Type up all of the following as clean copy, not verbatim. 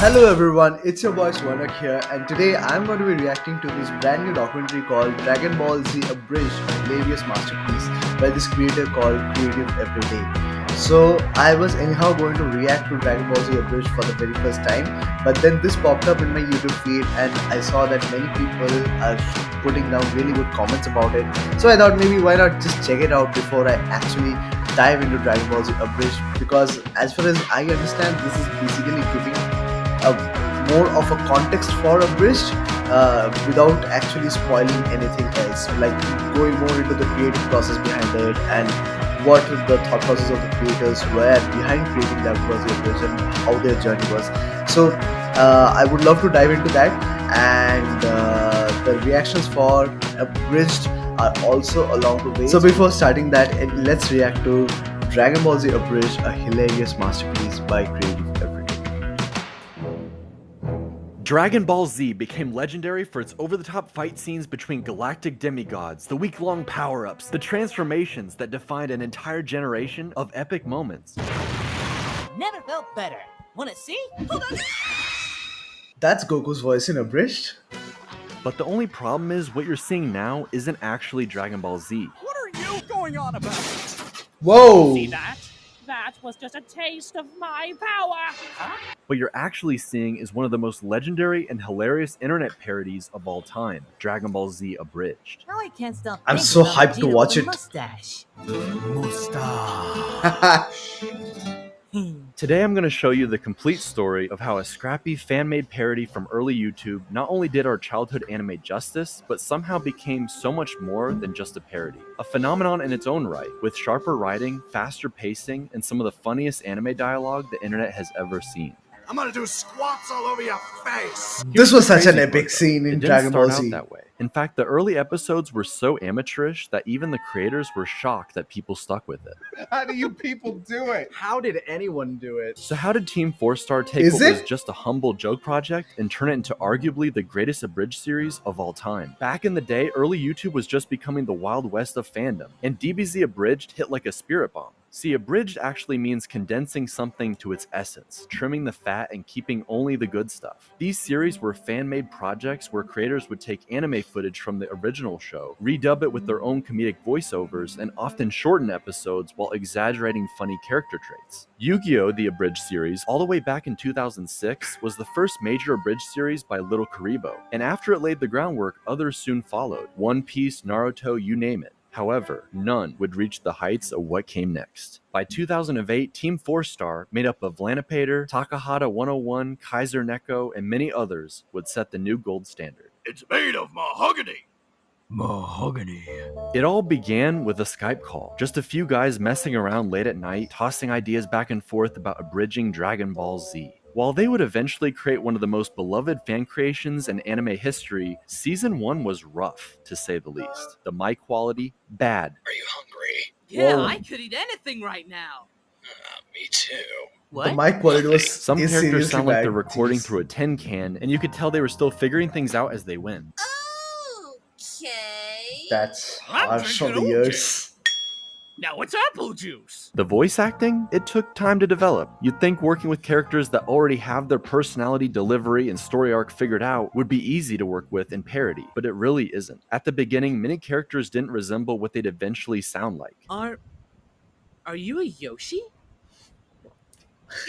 Hello everyone, it's your boy Swarnak here, and today I'm going to be reacting to this brand new documentary called Dragon Ball Z Abridged, a hilarious masterpiece by this creator called Creative Everyday. So I was anyhow going to react to Dragon Ball Z Abridged for the very first time, but then this popped up in my YouTube feed and I saw that many people are putting down really good comments about it. So I thought maybe why not just check it out before I actually dive into Dragon Ball Z Abridged, because as far as I understand, this is basically giving more of a context for Abridged without actually spoiling anything else, like going more into the creative process behind it and what the thought process of the creators were behind creating that was the Abridged and how their journey was. So I would love to dive into that, and the reactions for Abridged are also along the way. So before starting that, let's react to Dragon Ball Z Abridged, a hilarious masterpiece by Creative Everyday. Dragon Ball Z became legendary for its over-the-top fight scenes between galactic demigods, the week-long power-ups, the transformations that defined an entire generation of epic moments. Never felt better. Wanna see? Hold on. That's Goku's voice in Abridged. But the only problem is what you're seeing now isn't actually Dragon Ball Z. What are you going on about? Whoa! See that? That was just a taste of my power! Huh? What you're actually seeing is one of the most legendary and hilarious internet parodies of all time, Dragon Ball Z Abridged. Now I can't stop. I'm thinking so about hyped to Vegeta watch with it. a mustache. Mustache. Today I'm going to show you the complete story of how a scrappy fan-made parody from early YouTube not only did our childhood anime justice, but somehow became so much more than just a parody. A phenomenon in its own right, with sharper writing, faster pacing, and some of the funniest anime dialogue the internet has ever seen. I'm gonna do squats all over your face. This was such an Crazy epic part, scene though. in It didn't Dragon Ball start Z. out that way. In fact, the early episodes were so amateurish that even the creators were shocked that people stuck with it. How do you people do it? How did anyone do it? So how did Team 4-Star take Is what it? was just a humble joke project and turn it into arguably the greatest abridged series of all time? Back in the day, early YouTube was just becoming the Wild West of fandom, and DBZ Abridged hit like a spirit bomb. See, abridged actually means condensing something to its essence, trimming the fat and keeping only the good stuff. These series were fan-made projects where creators would take anime footage from the original show, redub it with their own comedic voiceovers, and often shorten episodes while exaggerating funny character traits. Yu-Gi-Oh! The Abridged series, all the way back in 2006, was the first major abridged series by Little Karibo, and after it laid the groundwork, others soon followed. One Piece, Naruto, you name it. However, none would reach the heights of what came next. By 2008, Team 4-Star, made up of Lanipator, Takahata 101, Kaiser Neko, and many others, would set the new gold standard. It's made of mahogany. Mahogany. It all began with a Skype call. Just a few guys messing around late at night, tossing ideas back and forth about abridging Dragon Ball Z. While they would eventually create one of the most beloved fan creations in anime history, Season 1 was rough, to say the least. The mic quality, bad. Are you hungry? Yeah, Whoa. I could eat anything right now. Me too. What? The mic quality was Some is characters seriously sound like bad. they're recording Jeez. through a tin can, and you could tell they were still figuring things out as they went. Okay. That's I'm harsh on drinking the OJ. ears. Now it's apple juice! The voice acting? It took time to develop. You'd think working with characters that already have their personality, delivery, and story arc figured out would be easy to work with in parody, but it really isn't. At the beginning, many characters didn't resemble what they'd eventually sound like. Are you a Yoshi?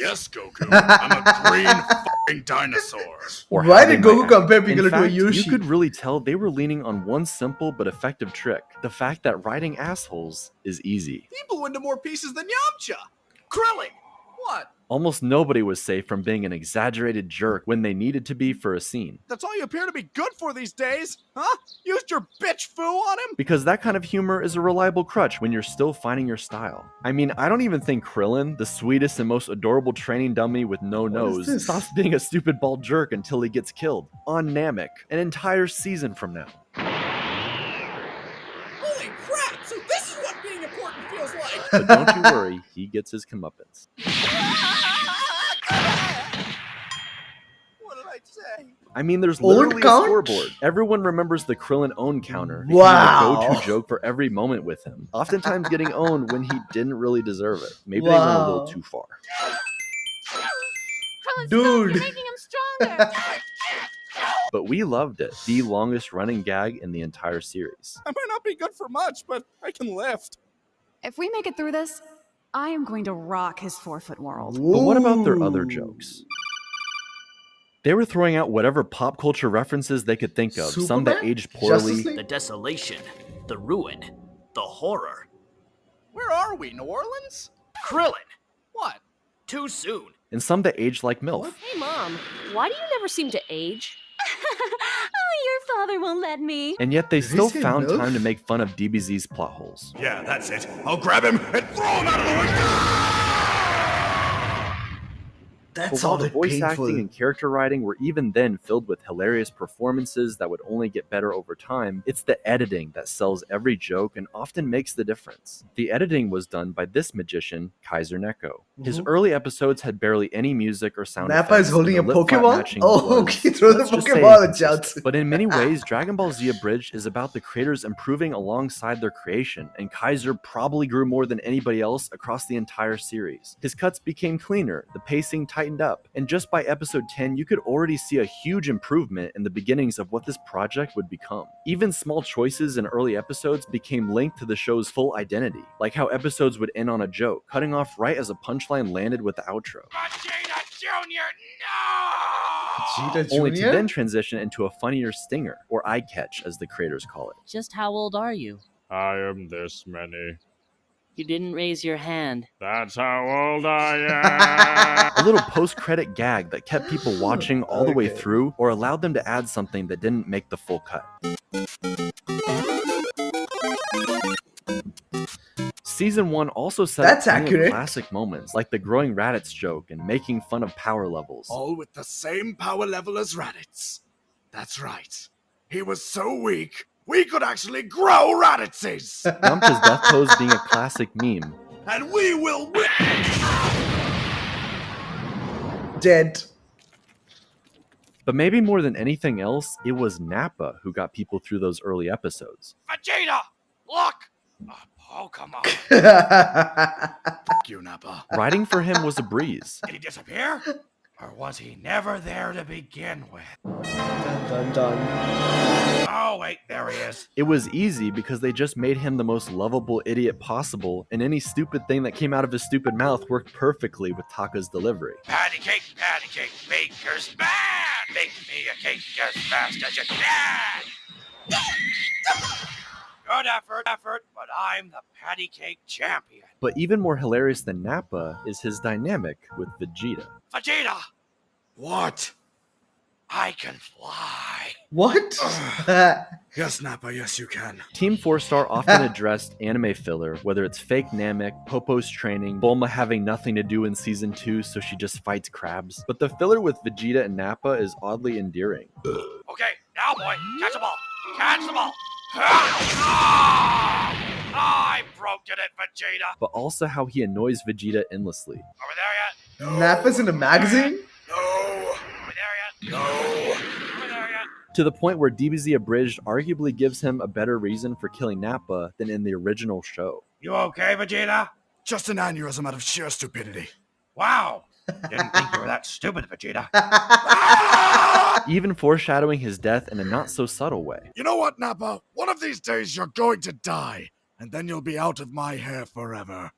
Yes, Goku. I'm a green f***ing dinosaur. Or Why how they did Goku might compare act. In Piccolo to a fact, Yoshi? you could really tell they were leaning on one simple but effective trick. The fact that writing assholes is easy. People went to more pieces than Yamcha. Krillin. What? Almost nobody was safe from being an exaggerated jerk when they needed to be for a scene. That's all you appear to be good for these days, huh? Used your bitch foo on him? Because that kind of humor is a reliable crutch when you're still finding your style. I mean, I don't even think Krillin, the sweetest and most adorable training dummy with no What is nose, this? stops being a stupid bald jerk until he gets killed. On Namek, an entire season from now. Holy crap! So this is what being important feels like! But don't you worry, he gets his comeuppance. What did I say? I mean, there's Own literally a count? scoreboard. Everyone remember the Krillin own counter. Wow. Became the go-to joke for every moment with him. Oftentimes getting owned when he didn't really deserve it. Maybe they went a little Wow. too far. stop! Dude. You're making him stronger! But we loved it, the longest running gag in the entire series. I might not be good for much, but I can lift. If we make it through this, I am going to rock his 4-foot world. But what about their other Ooh. jokes? They were throwing out whatever pop culture references they could think of, some that Superman? aged Justice poorly, League? The desolation, the ruin, the horror. Where are we, New Orleans? Krillin, What? too soon. and some that aged like MILF. Hey, Mom, why do you never seem to age? Oh, your father won't let me. And yet they Did he still say found MILF? time to make fun of DBZ's plot holes. Yeah, that's it. I'll grab him and throw him out of the window! But That's while all the voice painful. acting and character writing were even then filled with hilarious performances that would only get better over time, it's the editing that sells every joke and often makes the difference. The editing was done by this magician, Kaiser Neko. His early episodes had barely any music or sound Nappa effects. is holding a and the lip flap Pokemon? matching Oh, was, okay, throw the let's just say, Pokeball at inconsistent. Johnson. But in many ways, Dragon Ball Z Abridged is about the creators improving alongside their creation, and Kaiser probably grew more than anybody else across the entire series. His cuts became cleaner, the pacing tightened up, and just by episode 10, you could already see a huge improvement in the beginnings of what this project would become. Even small choices in early episodes became linked to the show's full identity, like how episodes would end on a joke, cutting off right as a punchline landed with the outro. Vegeta Jr., no! Vegeta Only to Jr.? then transition into a funnier stinger, or eye catch as the creators call it. Just how old are you? I am this many. You didn't raise your hand. That's how old I A little post-credit gag that kept people watching all the way Okay. through, or allowed them to add something that didn't make the full cut. Season 1 also set That's up plenty of accurate. classic moments, like the growing Raditz joke and making fun of power levels. All with the same power level as Raditz. That's right. He was so weak, we could actually grow Raditzes! Yamcha's death pose being a classic meme. And we will win! Dead. But maybe more than anything else, it was Nappa who got people through those early episodes. Vegeta, look! A Pokemon. Fuck you, Nappa. Writing for him was a breeze. Did he disappear? Or was he never there to begin with? Dun, dun, dun. Oh, wait, there he is. It was easy because they just made him the most lovable idiot possible, and any stupid thing that came out of his stupid mouth worked perfectly with Taka's delivery. Patty cake, baker's man! Make me a cake as fast as you can! Good effort, but I'm the patty cake champion. But even more hilarious than Nappa is his dynamic with Vegeta. Vegeta, What? I can fly. What? Yes, Nappa, yes you can. Team 4-Star often addressed anime filler, whether it's fake Namek, Popo's training, Bulma having nothing to do in Season 2 so she just fights crabs. But the filler with Vegeta and Nappa is oddly endearing. Okay, now boy, catch the ball. Catch the ball. I broke it at Vegeta. But also how he annoys Vegeta endlessly. Are we there yet? Nappa's in a magazine? No! Are we there yet? No! Are we there yet? To the point where DBZ Abridged arguably gives him a better reason for killing Nappa than in the original show. You okay, Vegeta? Just an aneurysm out of sheer stupidity. Wow. Didn't think you were that stupid, Vegeta. Even foreshadowing his death in a not-so-subtle way. You know what, Nappa? One of these days you're going to die, and then you'll be out of my hair forever.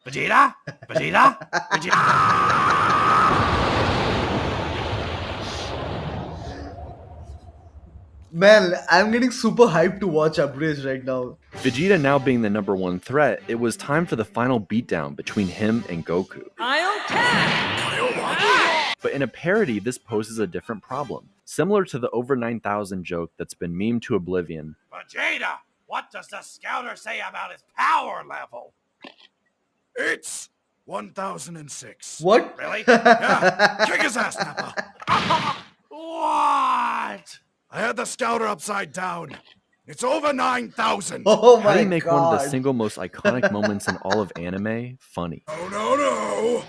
Vegeta? Vegeta? Vegeta? Man, I'm getting super hyped to watch Abridged right now. Vegeta now being the number one threat, it was time for the final beatdown between him and Goku. But in a parody, this poses a different problem. Similar to the over 9,000 joke that's been memed to oblivion, Vegeta, what does the scouter say about his power level? It's 1006. What? Really? Yeah, kick his ass, Nappa. What? I had the scouter upside down. It's over 9,000. Oh how do my you make one god. of the single most iconic moments in all of anime funny? No, no, no.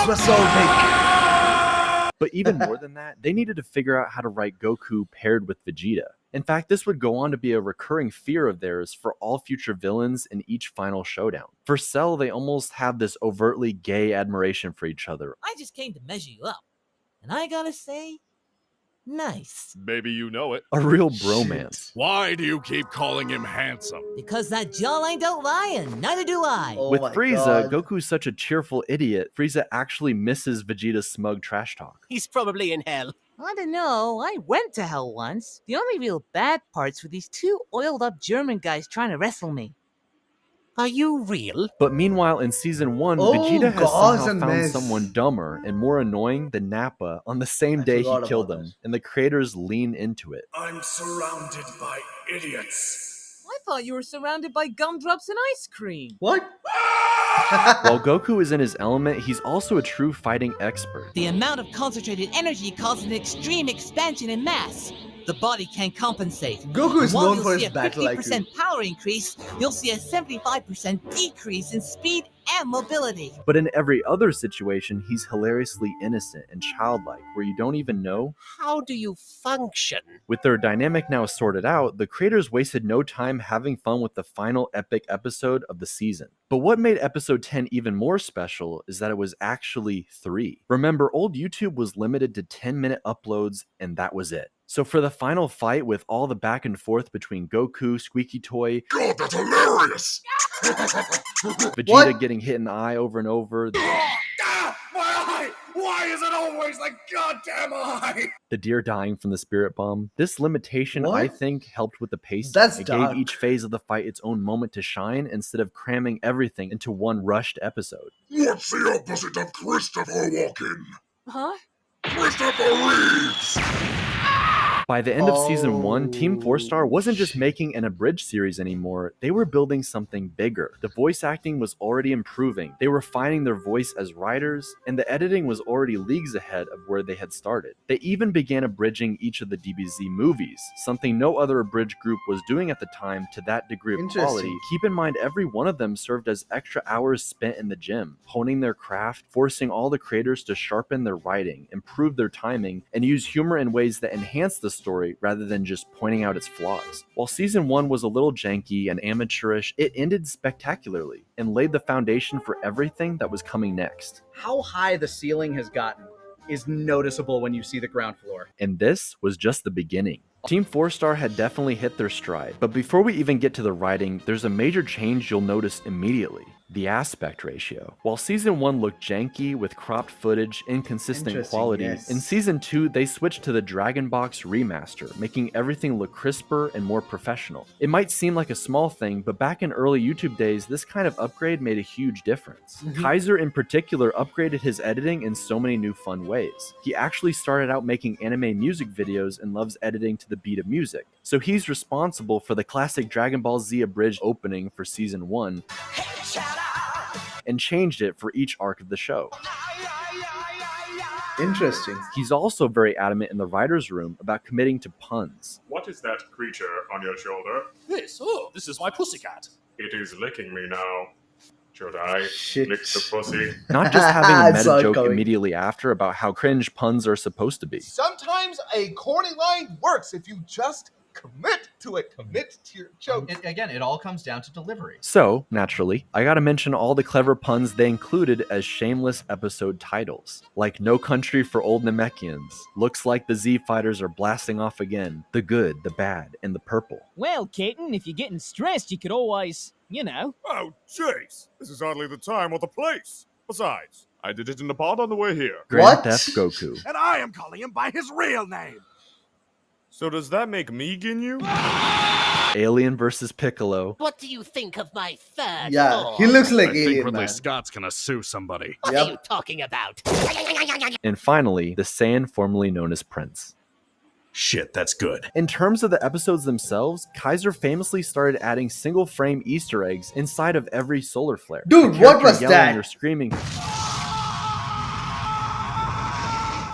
That's so big. But even more than that, they needed to figure out how to write Goku paired with Vegeta. In fact, this would go on to be a recurring fear of theirs for all future villains in each final showdown. For Cell, they almost have this overtly gay admiration for each other. I just came to measure you up. And I gotta say, nice. Maybe you know it. A real bromance. Why do you keep calling him handsome? Because that jawline don't lie, and neither do I. Oh With my Frieza, God. Goku's such a cheerful idiot, Frieza actually misses Vegeta's smug trash talk. He's probably in hell. I don't know. I went to hell once. The only real bad parts were these two oiled-up German guys trying to wrestle me. Are you real? But meanwhile, in Season 1, Oh, Vegeta has Gauze somehow and found Mez. someone dumber and more annoying than Nappa on the same I day he forgot killed about him, that. and the creators lean into it. I'm surrounded by idiots. I thought you were surrounded by gumdrops and ice cream. What? While Goku is in his element, he's also a true fighting expert. The amount of concentrated energy causes an extreme expansion in mass. The body can't compensate. Goku is While known you'll for see his a battle 50% IQ. power increase, you'll see a 75% decrease in speed and mobility. But in every other situation, he's hilariously innocent and childlike, where you don't even know. How do you function? With their dynamic now sorted out, the creators wasted no time having fun with the final epic episode of the season. But what made episode 10 even more special is that it was actually 3. Remember, old YouTube was limited to 10-minute uploads, and that was it. So for the final fight with all the back and forth between Goku, Squeaky Toy, God, that's hilarious! Vegeta What? getting hit in the eye over and over, Ah, my eye! Why is it always the goddamn eye? the deer dying from the spirit bomb, this limitation, I What? think, helped with the pacing. That's it dark. gave each phase of the fight its own moment to shine instead of cramming everything into one rushed episode. What's the opposite of Christopher Walken? Huh? Christopher Reeves! By the end of Season 1, Team Oh, 4-Star wasn't just making an abridged series anymore, they were building something bigger. The voice acting was already improving, they were finding their voice as writers, and the editing was already leagues ahead of where they had started. They even began abridging each of the DBZ movies, something no other abridged group was doing at the time to that degree of Interesting. quality. Keep in mind, every one of them served as extra hours spent in the gym, honing their craft, forcing all the creators to sharpen their writing, improve their timing, and use humor in ways that enhance the story rather than just pointing out its flaws. While Season 1 was a little janky and amateurish, it ended spectacularly and laid the foundation for everything that was coming next. How high the ceiling has gotten is noticeable when you see the ground floor. And this was just the beginning. Team 4-Star had definitely hit their stride, but before we even get to the writing, there's a major change you'll notice immediately. The aspect ratio. While Season 1 looked janky with cropped footage, inconsistent Interesting, quality, yes. in Season 2 they switched to the Dragon Box remaster, making everything look crisper and more professional. It might seem like a small thing, but back in early YouTube days, this kind of upgrade made a huge difference. Kaiser in particular upgraded his editing in so many new fun ways. He actually started out making anime music videos and loves editing to the beat of music. So he's responsible for the classic Dragon Ball Z Abridged opening for Season 1, and changed it for each arc of the show. Interesting. He's also very adamant in the writer's room about committing to puns. What is that creature on your shoulder? This is my pussycat. It is licking me now. Should I Shit. lick the pussy? Not just having a I meta saw it joke coming. immediately after about how cringe puns are supposed to be. Sometimes a corny line works if you just commit to it. Commit to your joke. It all comes down to delivery. So, naturally, I gotta mention all the clever puns they included as shameless episode titles. Like No Country for Old Namekians, Looks Like the Z Fighters Are Blasting Off Again, The Good, The Bad, and The Purple. Well, Kitten, if you're getting stressed, you could always, Oh, jeez. This is hardly the time or the place. Besides, I did it in the pod on the way here. Grand What? Theft Goku. And I am calling him by his real name. So does that make me Ginyu? Alien vs. Piccolo. What do you think of my third Yeah, form? he looks like I think Alien Ridley Man. Scott's gonna sue somebody. What Yep. are you talking about? And finally, the Saiyan formerly known as Prince. Shit, that's good. In terms of the episodes themselves, Kaiser famously started adding single-frame Easter eggs inside of every solar flare. Dude, The what character was yelling that? or screaming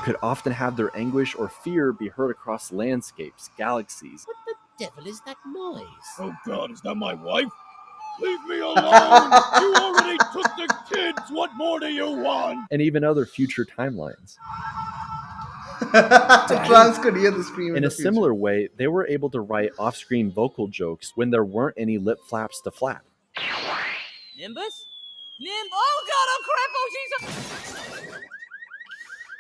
could often have their anguish or fear be heard across landscapes, galaxies, What the devil is that noise? Oh god, is that my wife? Leave me alone! You already took the kids! What more do you want? and even other future timelines. Trunks could hear the scream In the a future. similar way, they were able to write off-screen vocal jokes when there weren't any lip flaps to flap. Nimbus? Oh god, oh crap, oh Jesus!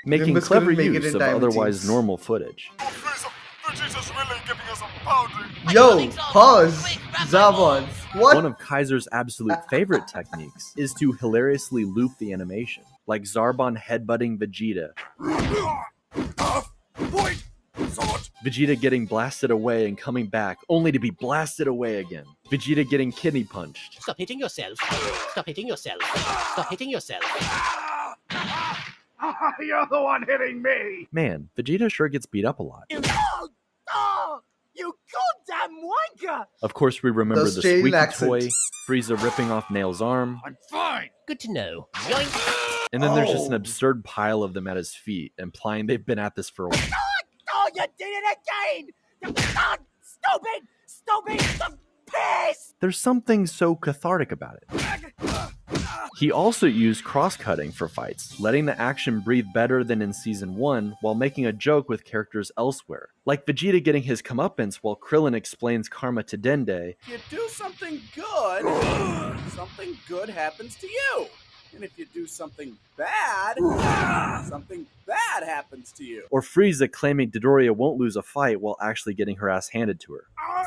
Making Nimbus clever couldn't make it use in of time, it otherwise seems. normal footage. Vegeta's really giving us a pounding. Yo, pause. Zarbon. What? One of Kaiser's absolute favorite techniques is to hilariously loop the animation, like Zarbon headbutting Vegeta, Vegeta getting blasted away and coming back, only to be blasted away again. Vegeta getting kidney punched. Stop hitting yourself. Stop hitting yourself. Stop hitting yourself. You're the one hitting me! Man, Vegeta sure gets beat up a lot. You goddamn wanker! Of course, we remember The the Australian squeaky accent. toy, Frieza ripping off Nail's arm, I'm fine. Good to know. Yoink. and then there's just an Oh. absurd pile of them at his feet, implying they've been at this for a while. Oh, you did it again! You stupid! Stupid! Piss! There's something so cathartic about it. He also used cross-cutting for fights, letting the action breathe better than in Season 1 while making a joke with characters elsewhere. Like Vegeta getting his comeuppance while Krillin explains karma to Dende, If you do something good, something good happens to you. And if you do something bad, something bad happens to you. or Frieza claiming Dodoria won't lose a fight while actually getting her ass handed to her. I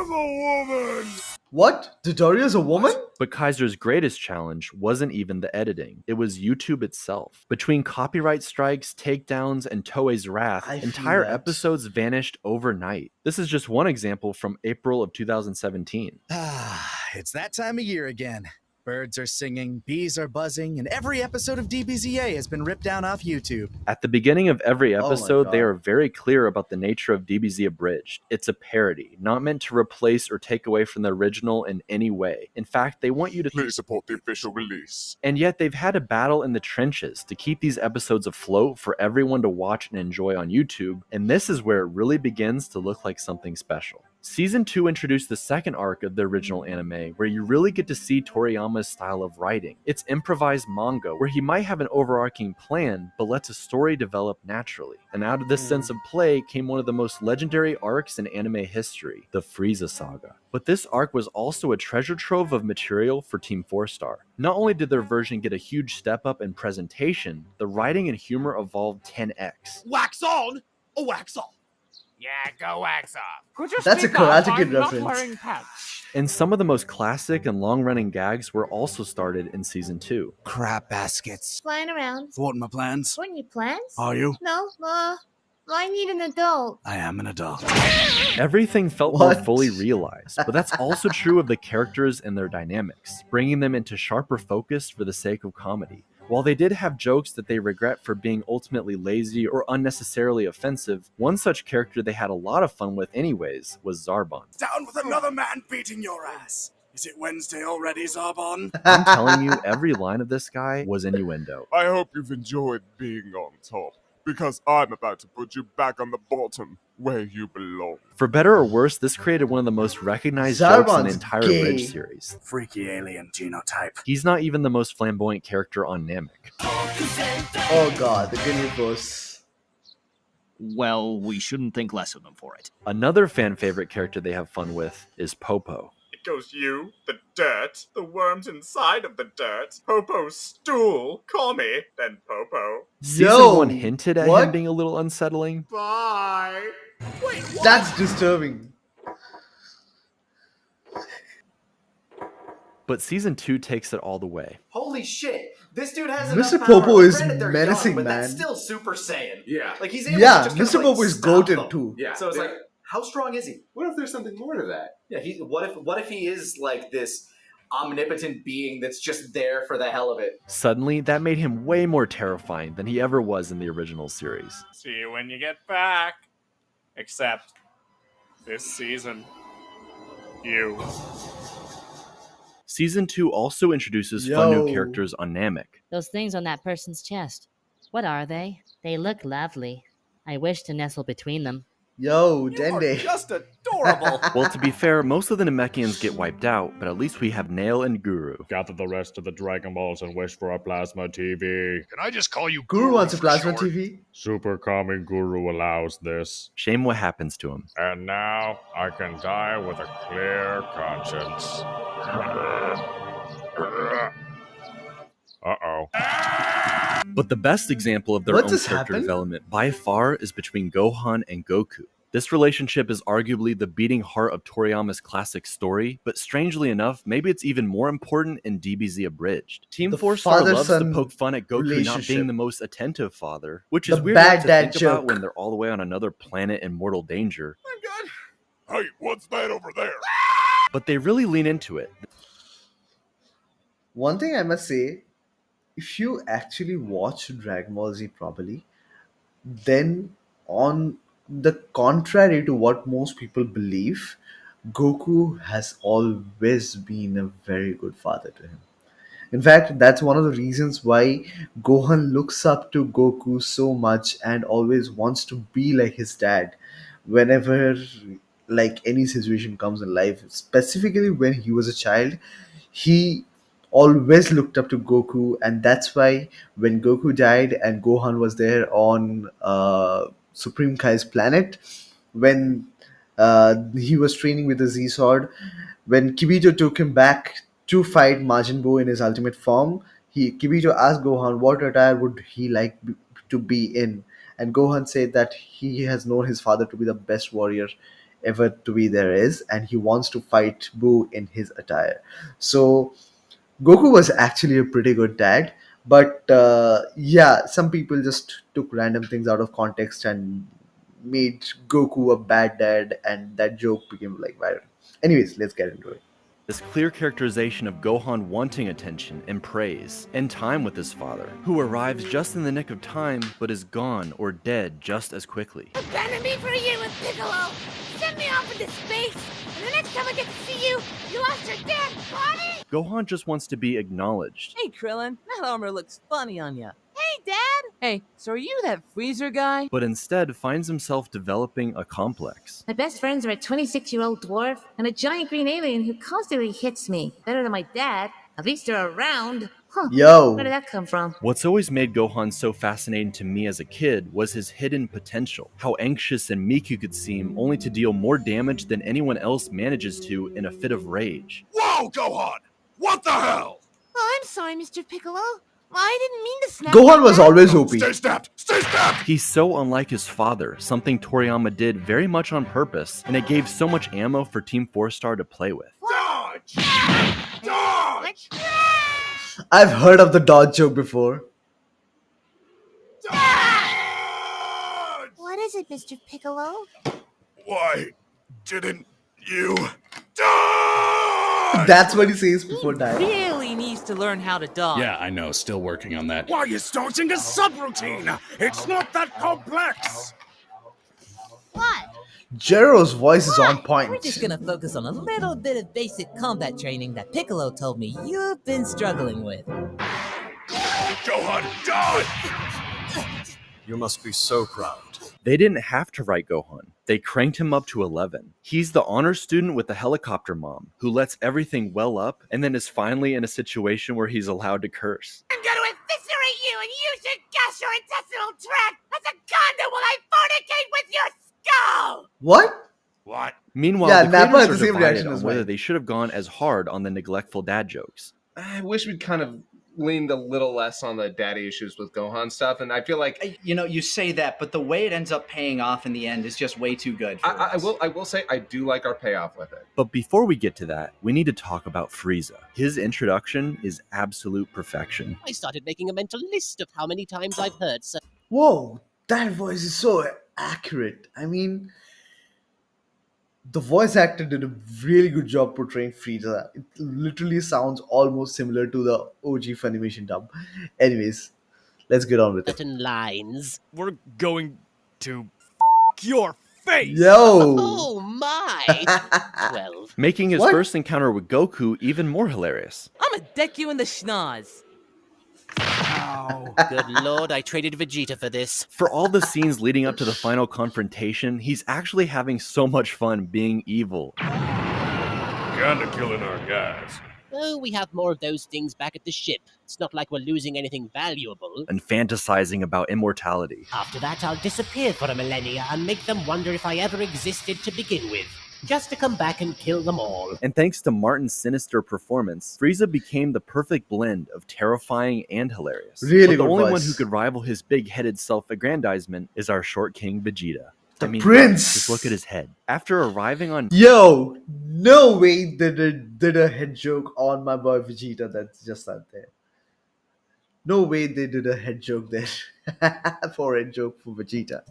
am a woman. What? Dodoria's a woman? But Kaiser's greatest challenge wasn't even the editing, it was YouTube itself. Between copyright strikes, takedowns, and Toei's wrath, I feel entire that. episodes vanished overnight. This is just one example from April of 2017. It's that time of year again. Birds are singing, bees are buzzing, and every episode of DBZA has been ripped down off YouTube. At the beginning of every Oh my episode, they God. are very clear about the nature of DBZ Abridged. It's a parody, not meant to replace or take away from the original in any way. In fact, they want you to Please support the official release. And yet they've had a battle in the trenches to keep these episodes afloat for everyone to watch and enjoy on YouTube, and this is where it really begins to look like something special. Season 2 introduced the second arc of the original anime, where you really get to see Toriyama's style of writing. It's improvised manga, where he might have an overarching plan, but lets a story develop naturally. And out of this sense of play came one of the most legendary arcs in anime history, the Frieza Saga. But this arc was also a treasure trove of material for Team 4-Star. Not only did their version get a huge step up in presentation, the writing and humor evolved 10x. Wax on or wax off? Yeah, go wax off. Could you That's a speak up? Karate Kid I'm not reference. wearing pants. And some of the most classic and long-running gags were also started in Season 2. Crap baskets. Flying around. Thwarting my plans. What are your plans? Are you? No, I need an adult. I am an adult. Everything felt more What? fully realized, but that's also true of the characters and their dynamics, bringing them into sharper focus for the sake of comedy. While they did have jokes that they regret for being ultimately lazy or unnecessarily offensive, one such character they had a lot of fun with anyways was Zarbon. Down with another man beating your ass. Is it Wednesday already, Zarbon? I'm telling you, every line of this guy was innuendo. I hope you've enjoyed being on top, because I'm about to put you back on the bottom, where you belong. For better or worse, this created one of the most recognized jokes in the Zarbon's entire gay. Abridged series. Freaky alien genotype. He's not even the most flamboyant character on Namek. Oh god, the Guinea Force. Well, we shouldn't think less of them for it. Another fan favorite character they have fun with is Popo. It goes you, the dirt, the worms inside of the dirt, Popo's stool, call me, then Popo. Season 1 hinted at him being a little unsettling. Bye. Wait, what? That's disturbing. But Season 2 takes it all the way. Holy shit! This dude has Mr. enough power. Popo is Granted, they're menacing, young, but man. that's still Super Saiyan. Yeah. Like he's able Yeah, to just Mr. Popo is stop goated them. too. Yeah. So it's like, how strong is he? What if there's something more to that? Yeah. What if he is like this omnipotent being that's just there for the hell of it? Suddenly, that made him way more terrifying than he ever was in the original series. See you when you get back. Except this season, you. Season 2 also introduces fun new Yo. characters on Namek. Those things on that person's chest. What are they? They look lovely. I wish to nestle between them. Yo, You are Dende. just adorable. adorable. Well, to be fair, most of the Namekians get wiped out, but at least we have Nail and Guru. Gather the rest of the Dragon Balls and wish for a plasma TV. Can I just call you Guru wants a for plasma short? TV. Super Kami Guru allows this. Shame what happens to him. And now I can die with a clear conscience. Uh-oh. But the best example of their What own just character happened? development by far is between Gohan and Goku. This relationship is arguably the beating heart of Toriyama's classic story, but strangely enough, maybe it's even more important in DBZ Abridged. Team The 4-Star loves to father-son poke fun at Goku not relationship. being the most attentive father, which is The weird bad to dad think about joke. when they're all the way on another planet in mortal danger. Hey, what's that over there? But they really lean into it. One thing I must say, if you actually watch Dragon Ball Z properly, then on the contrary to what most people believe, Goku has always been a very good father to him. In fact, that's one of the reasons why Gohan looks up to Goku so much and always wants to be like his dad whenever like any situation comes in life, specifically when he was a child. He always looked up to Goku, and that's why when Goku died and Gohan was there on Supreme Kai's planet, when he was training with the Z Sword, when Kibito took him back to fight Majin Buu in his ultimate form, Kibito asked Gohan what attire would he like to be in, and Gohan said that he has known his father to be the best warrior ever to be there is, and he wants to fight Buu in his attire. So Goku was actually a pretty good dad, but yeah, some people just took random things out of context and made Goku a bad dad, and that joke became like viral. Anyways, let's get into it. This clear characterization of Gohan wanting attention and praise and time with his father, who arrives just in the nick of time but is gone or dead just as quickly. Abandon me for a year with Piccolo! Send me off into space! And the next time I get to see you, you lost your damn body! Gohan just wants to be acknowledged. Hey, Krillin, that armor looks funny on ya. Hey, Dad! Hey, so are you that freezer guy? But instead finds himself developing a complex. My best friends are a 26-year-old dwarf and a giant green alien who constantly hits me. Better than my dad. At least they're around. Huh. Yo. Where did that come from? What's always made Gohan so fascinating to me as a kid was his hidden potential. How anxious and meek he could seem, only to deal more damage than anyone else manages to in a fit of rage. Whoa, Gohan! What the hell? Oh, I'm sorry, Mr. Piccolo. I didn't mean to snap. Gohan was always OP. Stay snapped! Stay snapped! He's so unlike his father, something Toriyama did very much on purpose, and it gave so much ammo for Team 4-Star to play with. Dodge! Dodge! I've heard of the dodge joke before. What is it, Mr. Piccolo? Why didn't you die? That's what he says before dying. Really needs to learn how to dodge. Yeah, I know. Still working on that. Why are you starting a subroutine? It's not that complex. What? Jero's voice is on point. We're just gonna focus on a little bit of basic combat training that Piccolo told me you've been struggling with. Gohan, dodge! You must be so proud. They didn't have to write Gohan. They cranked him up to 11. He's the honor student with the helicopter mom, who lets everything well up and then is finally in a situation where he's allowed to curse. I'm gonna eviscerate you and use your gastrointestinal tract as a condom while I fornicate with your skull! What? What? Meanwhile, Yeah, the Nappa creators had are the same divided reaction on as whether mine. they should have gone as hard on the neglectful dad jokes. I wish we'd kind of leaned a little less on the daddy issues with Gohan stuff, and I feel like you say that, but the way it ends up paying off in the end is just way too good. For I will say I do like our payoff with it. But before we get to that, we need to talk about Frieza. His introduction is absolute perfection. I started making a mental list of how many times I've heard so. Whoa, that voice is so accurate. I mean, the voice actor did a really good job portraying Frieza. It literally sounds almost similar to the OG Funimation dub. Anyways, let's get on with it. certain lines. We're going to your face. Yo! Oh my! 12. Making his What? first encounter with Goku even more hilarious. I'ma deck you in the schnoz. Oh, good lord, I traded Vegeta for this. For all the scenes leading up to the final confrontation, he's actually having so much fun being evil. Kinda killing our guys. Oh, we have more of those things back at the ship. It's not like we're losing anything valuable. And fantasizing about immortality. After that, I'll disappear for a millennia and make them wonder if I ever existed to begin with. Just to come back and kill them all. And thanks to Martin's sinister performance, Frieza became the perfect blend of terrifying and hilarious. Really but the good only voice. one who could rival his big-headed self-aggrandizement is our short king Vegeta. Prince! Just look at his head. After arriving on... Yo, no way did a head joke on my boy Vegeta. That's just not there. No way they did a head joke there. Forehead joke for Vegeta.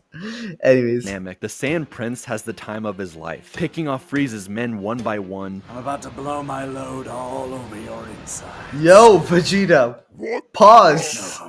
Anyways. Namek, the Saiyan Prince has the time of his life, picking off Frieza's men one by one. I'm about to blow my load all over your inside. Yo, Vegeta. Pause.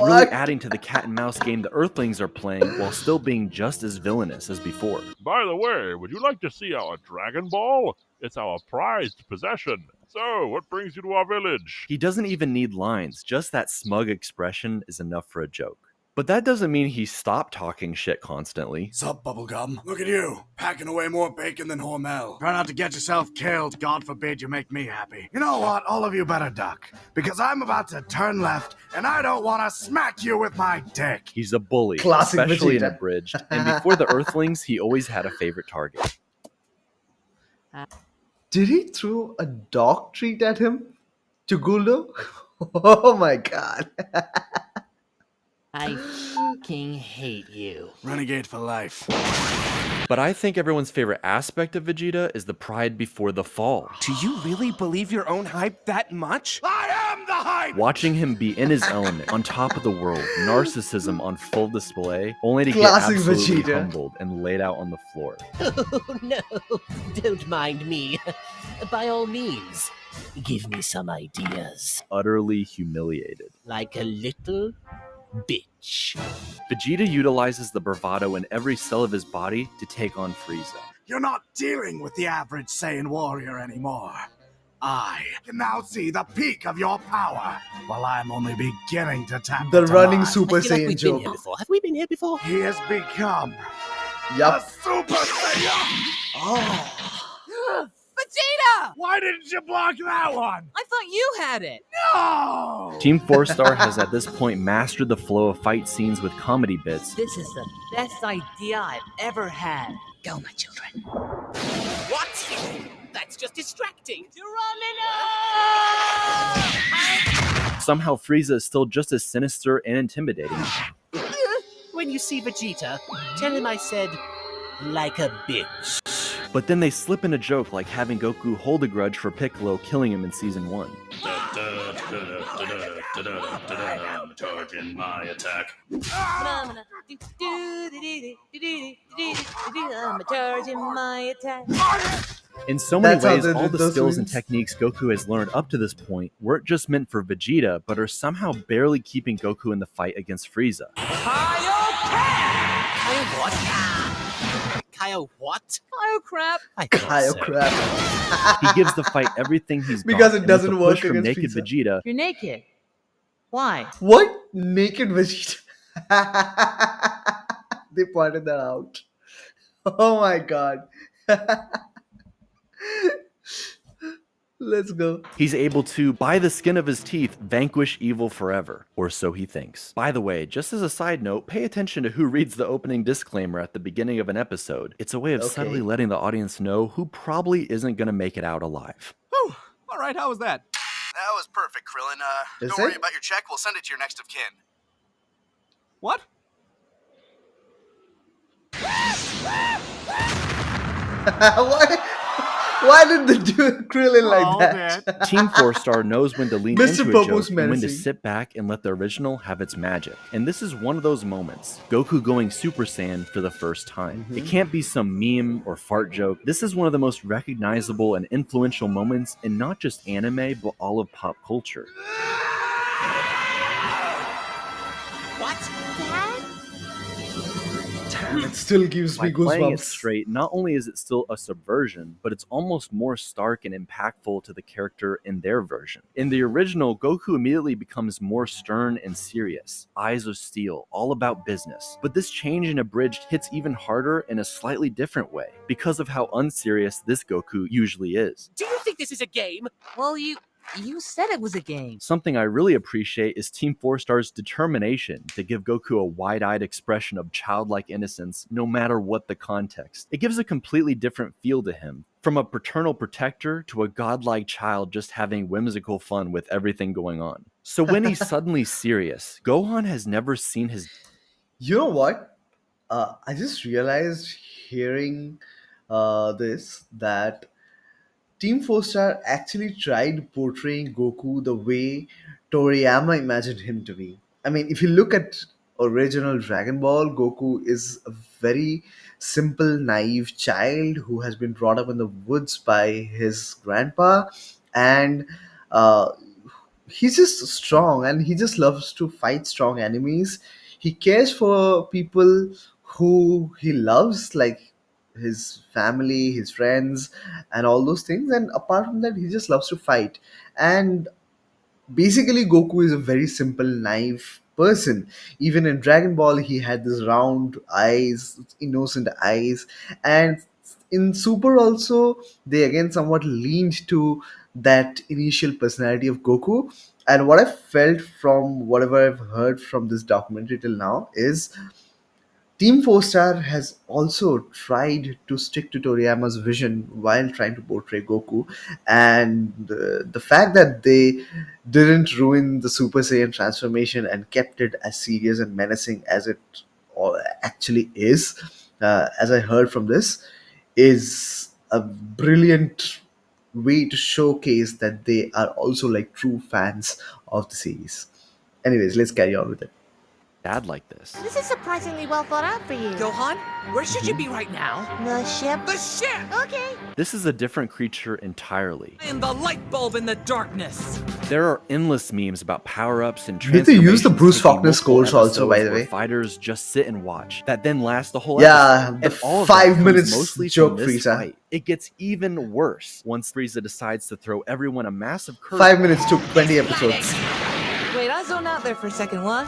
Really adding to the cat and mouse game the Earthlings are playing while still being just as villainous as before. By the way, would you like to see our Dragon Ball? It's our prized possession. So, what brings you to our village? He doesn't even need lines, just that smug expression is enough for a joke. But that doesn't mean he stopped talking shit constantly. Sup, Bubblegum? Look at you, packing away more bacon than Hormel. Try not to get yourself killed. God forbid you make me happy. You know what? All of you better duck, because I'm about to turn left, and I don't want to smack you with my dick. He's a bully, Classic especially in Vegeta. Abridged. And before the Earthlings, he always had a favorite target. Did he throw a dog treat at him? To Guldo? Oh my god. I fucking hate you. Renegade for life. But I think everyone's favorite aspect of Vegeta is the pride before the fall. Do you really believe your own hype that much? I am the hype! Watching him be in his element, on top of the world, narcissism on full display, only to Classic get absolutely Vegeta. humbled and laid out on the floor. Oh, no. Don't mind me. By all means, give me some ideas. Utterly humiliated. Like a little bitch. Vegeta utilizes the bravado in every cell of his body to take on Frieza. You're not dealing with the average Saiyan warrior anymore. I can now see the peak of your power, while I'm only beginning to tap The into running mine. Super I feel like Saiyan we've been joke. here before. Have we been here before? He has become Yup. a Super Saiyan! Oh. Vegeta! Why didn't you block that one? I thought you had it. No! Team 4-Star has at this point mastered the flow of fight scenes with comedy bits, This is the best idea I've ever had. Go, my children. What? That's just distracting. somehow Frieza is still just as sinister and intimidating. When you see Vegeta, tell him I said, like a bitch. But then they slip in a joke like having Goku hold a grudge for Piccolo killing him in Season 1. I'm charging my attack. I'm charging my attack. In so many That's how ways, they all did the those skills and moves. techniques Goku has learned up to this point weren't just meant for Vegeta, but are somehow barely keeping Goku in the fight against Frieza. Kyle what? Kyle what? Kyle crap. Kyle crap. He gives the fight everything he's got. Because it and with doesn't the work push from against naked Frieza. Vegeta. You're naked. Why? What? Naked Vegeta? They pointed that out. Oh my god. Let's go. He's able to, by the skin of his teeth, vanquish evil forever. Or so he thinks. By the way, just as a side note, pay attention to who reads the opening disclaimer at the beginning of an episode. It's a way of subtly letting the audience know who probably isn't going to make it out alive. Whew. All right, how was that? That was perfect, Krillin. Is Don't worry it? about your check. We'll send it to your next of kin. What? Why did they do Krillin like All that? Team 4-Star knows when to lean Mr. into a Popo's joke and when to menacing. sit back and let the original have its magic. And this is one of those moments. Goku going Super Saiyan for the first time. It can't be some meme or fart joke. This is one of the most recognizable and influential moments in not just anime, but all of pop culture. What? Dad? And it still gives By me playing it goosebumps. straight, not only is it still a subversion, but it's almost more stark and impactful to the character in their version. In the original, Goku immediately becomes more stern and serious, eyes of steel, all about business. But this change in Abridged hits even harder in a slightly different way, because of how unserious this Goku usually is. Do you think this is a game? Well, you said it was a game. Something I really appreciate is Team 4 Star's determination to give Goku a wide-eyed expression of childlike innocence no matter what the context. It gives a completely different feel to him, from a paternal protector to a godlike child just having whimsical fun with everything going on. So when he's suddenly serious, Gohan has never seen his... You know what? I just realized hearing this that Team 4 Star actually tried portraying Goku the way Toriyama imagined him to be. I mean, if you look at original Dragon Ball, Goku is a very simple, naive child who has been brought up in the woods by his grandpa, and uh, he's just strong and he just loves to fight strong enemies. He cares for people who he loves, like his family, his friends, and all those things. And apart from that, he just loves to fight. And basically, Goku is a very simple, naive person. Even in Dragon Ball, he had this round eyes, innocent eyes. And in Super also, they again somewhat leaned to that initial personality of Goku. And what I felt from whatever I've heard from this documentary till now is Team 4 Star has also tried to stick to Toriyama's vision while trying to portray Goku, and the fact that they didn't ruin the Super Saiyan transformation and kept it as serious and menacing as it actually is, as I heard from this, is a brilliant way to showcase that they are also like true fans of the series. Anyways, let's carry on with it. dad like this. This is surprisingly well thought out for you. Gohan, where should you be right now? The ship? The ship! Okay. This is a different creature entirely. I am the light bulb in the darkness. There are endless memes about power-ups and Did they use the transformations Bruce taking Faulkner multiple scores also, by episodes the where way? fighters just sit and watch, that then last the whole Yeah, episode. the And all of 5 that comes minutes mostly joke from this Frieza. fight. It gets even worse once Frieza decides to throw everyone a massive curve. 5 minutes took 20 episodes. Wait, I zoned out there for a second, what?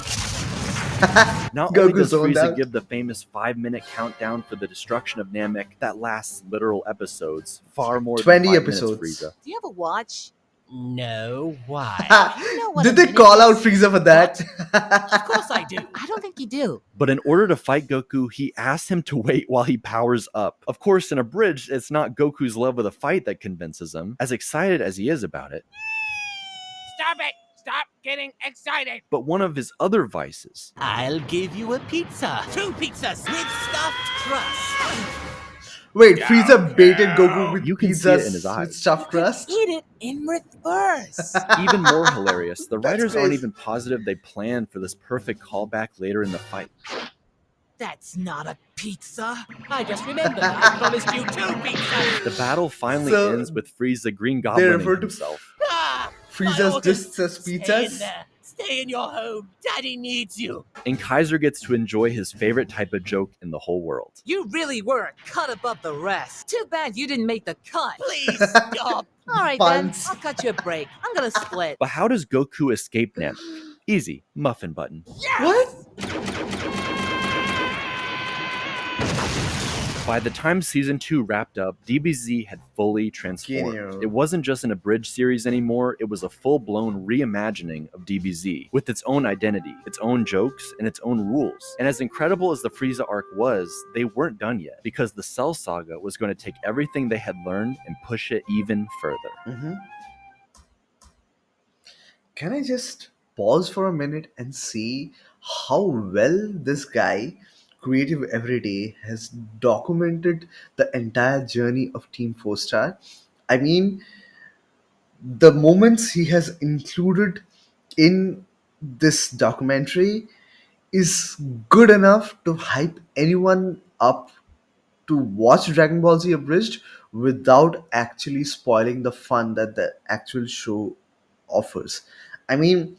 Not Goku only does zoned Frieza out. give the famous 5-minute countdown for the destruction of Namek that lasts literal episodes, far more 20 than 5 episodes. minutes, Frieza. Do you have a watch? No, why? You know what Did a they minute call out is? Frieza for that? Of course I do. I don't think you do. But in order to fight Goku, he asks him to wait while he powers up. Of course, in Abridged, it's not Goku's love of the fight that convinces him, as excited as he is about it, Stop it! Stop getting excited! but one of his other vices. I'll give you a pizza. 2 pizzas with stuffed crust. Wait, Frieza baited Goku with You can see it in his pizzas with eyes. stuffed crust? Eat it in reverse. Even more hilarious, the writers aren't crazy. even positive they planned for this perfect callback later in the fight. That's not a pizza. I just remembered I promised you 2 pizzas. The battle finally So, ends with Frieza Green they Goblining refer to himself. Ah, Frieza's my just as Stay in pizzas? there. Stay in your home. Daddy needs you. And Kaiser gets to enjoy his favorite type of joke in the whole world. You really were a cut above the rest. Too bad you didn't make the cut. Please stop. All right, Buns. then. I'll cut you a break. I'm gonna split. But how does Goku escape Namek? Easy, muffin button. What? By the time season 2 wrapped up, DBZ had fully transformed. Genial. It wasn't just an abridged series anymore, it was a full-blown reimagining of DBZ, with its own identity, its own jokes, and its own rules. And as incredible as the Frieza arc was, they weren't done yet, because the Cell Saga was going to take everything they had learned and push it even further. Mm-hmm. Can I just pause for a minute and see how well this guy, Creative Everyday, has documented the entire journey of Team 4 Star? I mean, the moments he has included in this documentary is good enough to hype anyone up to watch Dragon Ball Z Abridged without actually spoiling the fun that the actual show offers. I mean,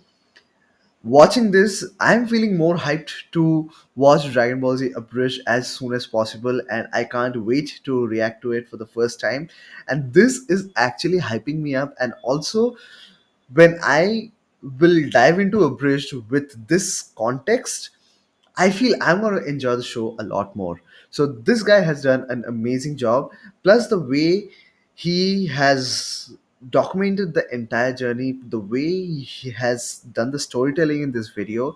Watching this, I'm feeling more hyped to watch Dragon Ball Z Abridged as soon as possible, and I can't wait to react to it for the first time. And this is actually hyping me up. And also, when I will dive into Abridged with this context, I feel I'm going to enjoy the show a lot more. So this guy has done an amazing job. Plus the way he has documented the entire journey, the way he has done the storytelling in this video,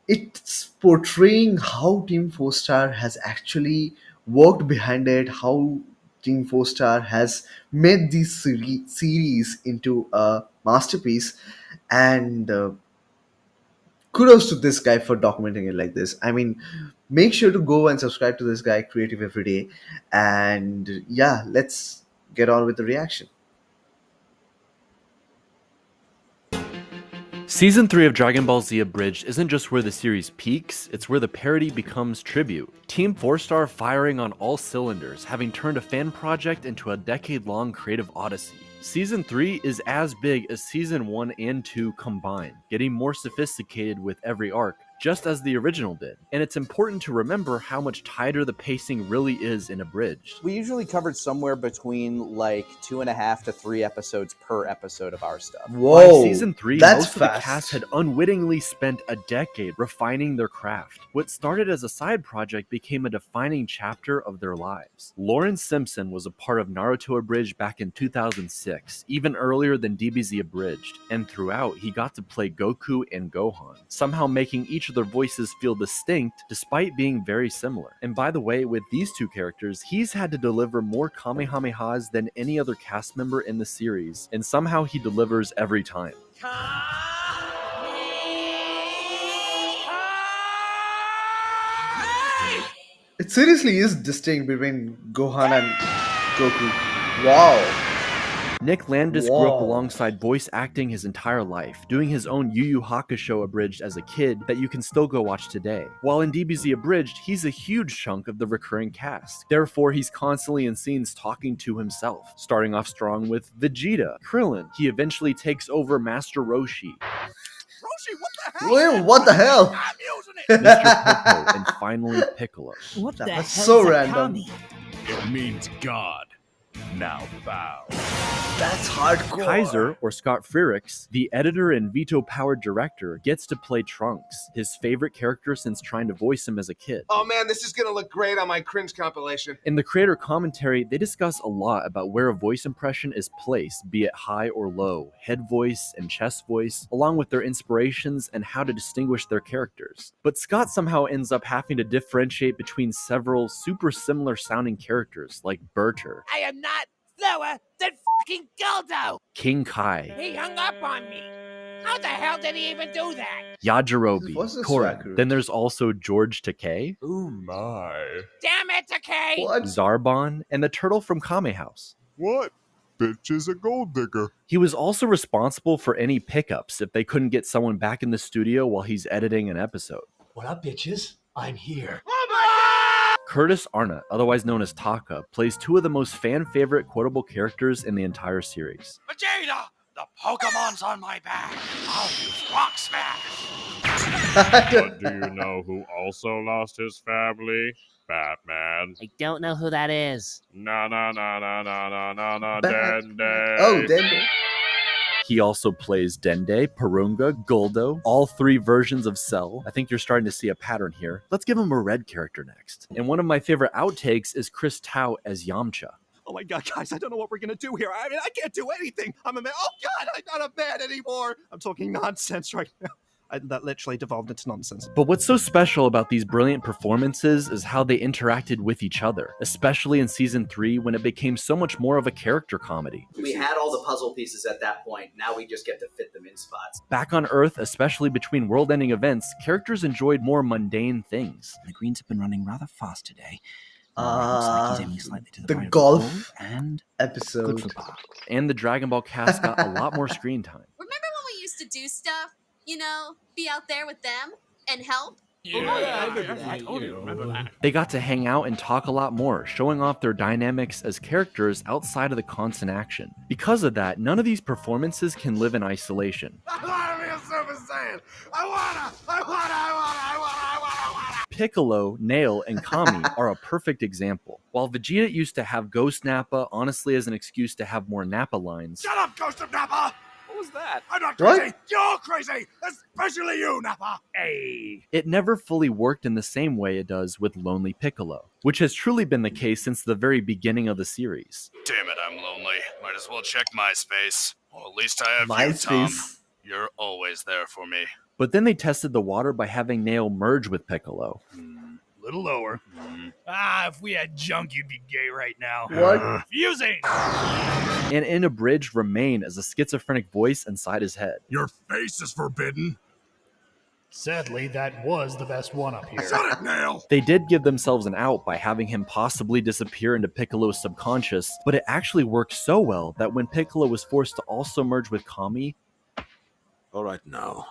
it's portraying how Team 4 Star has actually worked behind it, how Team 4 Star has made this series into a masterpiece. And kudos to this guy for documenting it like this. I mean, make sure to go and subscribe to this guy, Creative Every Day. And yeah, let's get on with the reaction. Season 3 of Dragon Ball Z Abridged isn't just where the series peaks, it's where the parody becomes tribute. Team 4 Star firing on all cylinders, having turned a fan project into a decade-long creative odyssey. Season 3 is as big as Season 1 and 2 combined, getting more sophisticated with every arc, just as the original did. And it's important to remember how much tighter the pacing really is in Abridged. We usually covered somewhere between like 2.5 to 3 episodes per episode of our stuff. Whoa, By Season 3, that's most of fast. the cast had unwittingly spent a decade refining their craft. What started as a side project became a defining chapter of their lives. Lawrence Simpson was a part of Naruto Abridged back in 2006, even earlier than DBZ Abridged, and throughout he got to play Goku and Gohan, somehow making each of their voices feel distinct despite being very similar. And by the way, with these two characters, he's had to deliver more Kamehamehas than any other cast member in the series, and somehow he delivers every time. It seriously is distinct between Gohan and Goku. Wow. Nick Landis grew up Wow. alongside voice acting his entire life, doing his own Yu Yu Hakusho Abridged as a kid that you can still go watch today. While in DBZ Abridged, he's a huge chunk of the recurring cast. Therefore, he's constantly in scenes talking to himself, starting off strong with Vegeta, Krillin. He eventually takes over Master Roshi, Wait, what the hell? Mr. Popo, and finally Piccolo. What That the was hell so is a random. kami? It means God. Now bow. That's hardcore. Kaiser, or Scott Frericks, the editor and veto-powered director, gets to play Trunks, his favorite character since trying to voice him as a kid. Oh man, this is gonna look great on my cringe compilation. In the creator commentary, they discuss a lot about where a voice impression is placed, be it high or low, head voice and chest voice, along with their inspirations and how to distinguish their characters. But Scott somehow ends up having to differentiate between several super similar sounding characters, like Berter, I am not slower than fucking Goldo! King Kai, He hung up on me. How the hell did he even do that? Yajirobe, What's this Korra. record? Then there's also George Takei, Oh my. Damn it, Takei! What? Zarbon, and the turtle from Kame House. What? Bitch is a gold digger. He was also responsible for any pickups if they couldn't get someone back in the studio while he's editing an episode. What up, bitches? I'm here. Curtis Arnott, otherwise known as Taka, plays two of the most fan-favorite quotable characters in the entire series. Vegeta! The Pokemon's on my back. I'll use Rock Smash. But do you know who also lost his family? Batman. I don't know who that is. Na na na na na na na na Dende. Oh, Dende. He also plays Dende, Purunga, Guldo, all three versions of Cell. I think you're starting to see a pattern here. Let's give him a red character next. And one of my favorite outtakes is Chris Tao as Yamcha. Oh my god, guys, I don't know what we're gonna do here. I mean, I can't do anything. I'm a man. Oh god, I'm not a man anymore. I'm talking nonsense right now. That literally devolved into nonsense. But what's so special about these brilliant performances is how they interacted with each other, especially in Season 3 when it became so much more of a character comedy. We had all the puzzle pieces at that point. Now we just get to fit them in spots. Back on Earth, especially between world-ending events, characters enjoyed more mundane things. The greens have been running rather fast today. Looks like he's aiming slightly to the right of golf ball and episode. good for par. And the Dragon Ball cast got a lot more screen time. Remember when we used to do stuff? You know, be out there with them and help? I totally remember that. They got to hang out and talk a lot more, showing off their dynamics as characters outside of the constant action. Because of that, none of these performances can live in isolation. I want to be a Super Saiyan! it! I wanna! Piccolo, Nail, and Kami are a perfect example. While Vegeta used to have Ghost Nappa honestly as an excuse to have more Nappa lines, Shut up, Ghost of Nappa! What was that? I'm not What? crazy! You're crazy! Especially you, Nappa! Hey! it never fully worked in the same way it does with Lonely Piccolo, which has truly been the case since the very beginning of the series. Damn it, I'm lonely. Might as well check MySpace. Well, at least I have you, Tom. MySpace. You're always there for me. But then they tested the water by having Nail merge with Piccolo. Little lower. If we had junk, you'd be gay right now. What? Fusing! And in Abridged remain as a schizophrenic voice inside his head. Your face is forbidden. Sadly, that was the best one up here. Shut it, Nail! They did give themselves an out by having him possibly disappear into Piccolo's subconscious, but it actually worked so well that when Piccolo was forced to also merge with Kami, Alright now.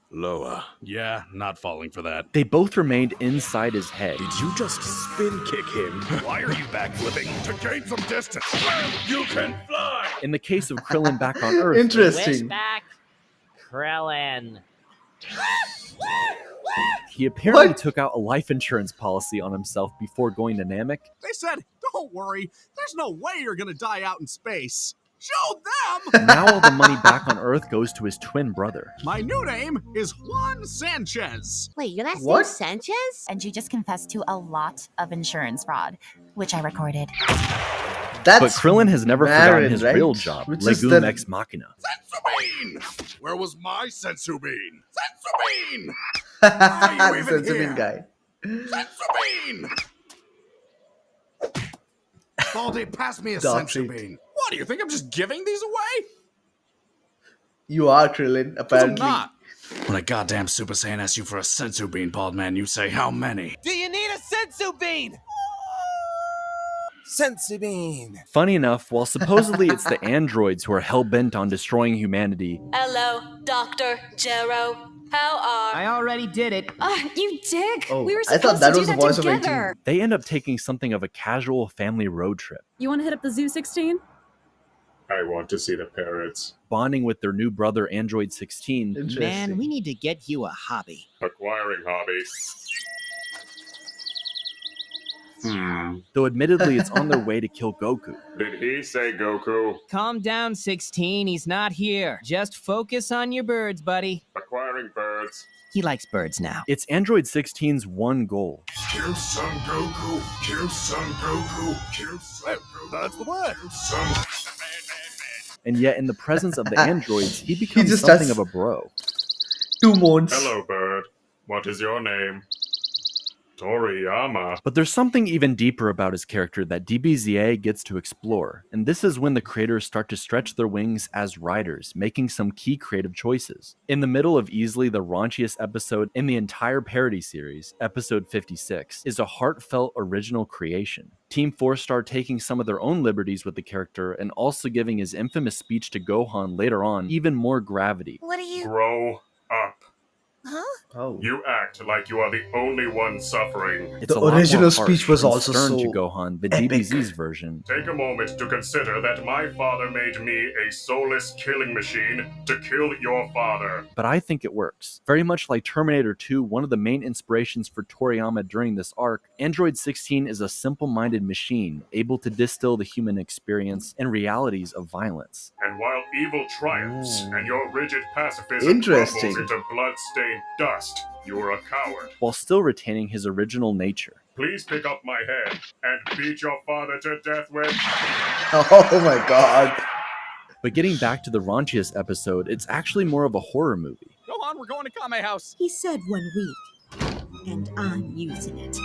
Lower. Yeah, not falling for that. they both remained inside his head. Did you just spin kick him? Why are you backflipping? To gain some distance. You can fly! In the case of Krillin back on Earth, Interesting. Back, Krillin. he apparently What? took out a life insurance policy on himself before going to Namek. They said, don't worry, there's no way you're gonna die out in space. Show them! Now all the money back on Earth goes to his twin brother. My new name is Juan Sanchez. Wait, your last What? name's Sanchez? And you just confessed to a lot of insurance fraud, which I recorded. That's But Krillin has never forgotten Marin, his right? real job, Which is Legume the- Ex Machina. Sensu Bean! Where was my Sensu Bean? Sensu Bean! Why are you The even Sensu Bean here? guy. Sensu Bean! Baldy, pass me a Dark sensu Fate. bean. What, do you think I'm just giving these away? You are Krillin, apparently. I'm not. When a goddamn Super Saiyan asks you for a Sensu Bean, bald man, you say how many? Do you need a sensu bean? Sensu bean. Funny enough, while supposedly it's the androids who are hell-bent on destroying humanity, Hello, Dr. Jero. How are... I already did it. You dick! Oh, We were I thought supposed that to do was the that voice of together. 18. they end up taking something of a casual family road trip, You want to hit up the Zoo 16? I want to see the parrots. bonding with their new brother Android 16. Man, we need to get you a hobby. Acquiring hobby. Though admittedly it's on their way to kill Goku. Did he say Goku? Calm down, 16. He's not here. Just focus on your birds, buddy. Acquiring birds. He likes birds now. It's Android 16's one goal. Kill Son Goku! Kill Son Goku! Kill Son Goku! That's the word. Kill Son... And yet in the presence of the androids, he becomes just something does- of a bro. 2 modes. Hello, bird. What is your name? Toriyama. But there's something even deeper about his character that DBZA gets to explore, and this is when the creators start to stretch their wings as writers, making some key creative choices. In the middle of easily the raunchiest episode in the entire parody series, episode 56, is a heartfelt original creation. Team 4-Star taking some of their own liberties with the character and also giving his infamous speech to Gohan later on even more gravity. What are you... Grow up. Huh? Oh. You act like you are the only one suffering. It's The a lot more original harsh speech was and also stern to so Gohan, the epic. DBZ's version. Take a moment to consider that my father made me a soulless killing machine to kill your father. But I think it works. Very much like Terminator 2, one of the main inspirations for Toriyama during this arc, Android 16 is a simple-minded machine, able to distill the human experience and realities of violence. And while evil triumphs and your rigid pacifism Interesting. crumbles into blood-stained dust, you are a coward. While still retaining his original nature. Please pick up my head and beat your father to death with... Oh my god. But getting back to the raunchiest episode, it's actually more of a horror movie. Go on, we're going to Kame House. He said 1 week, and I'm using it.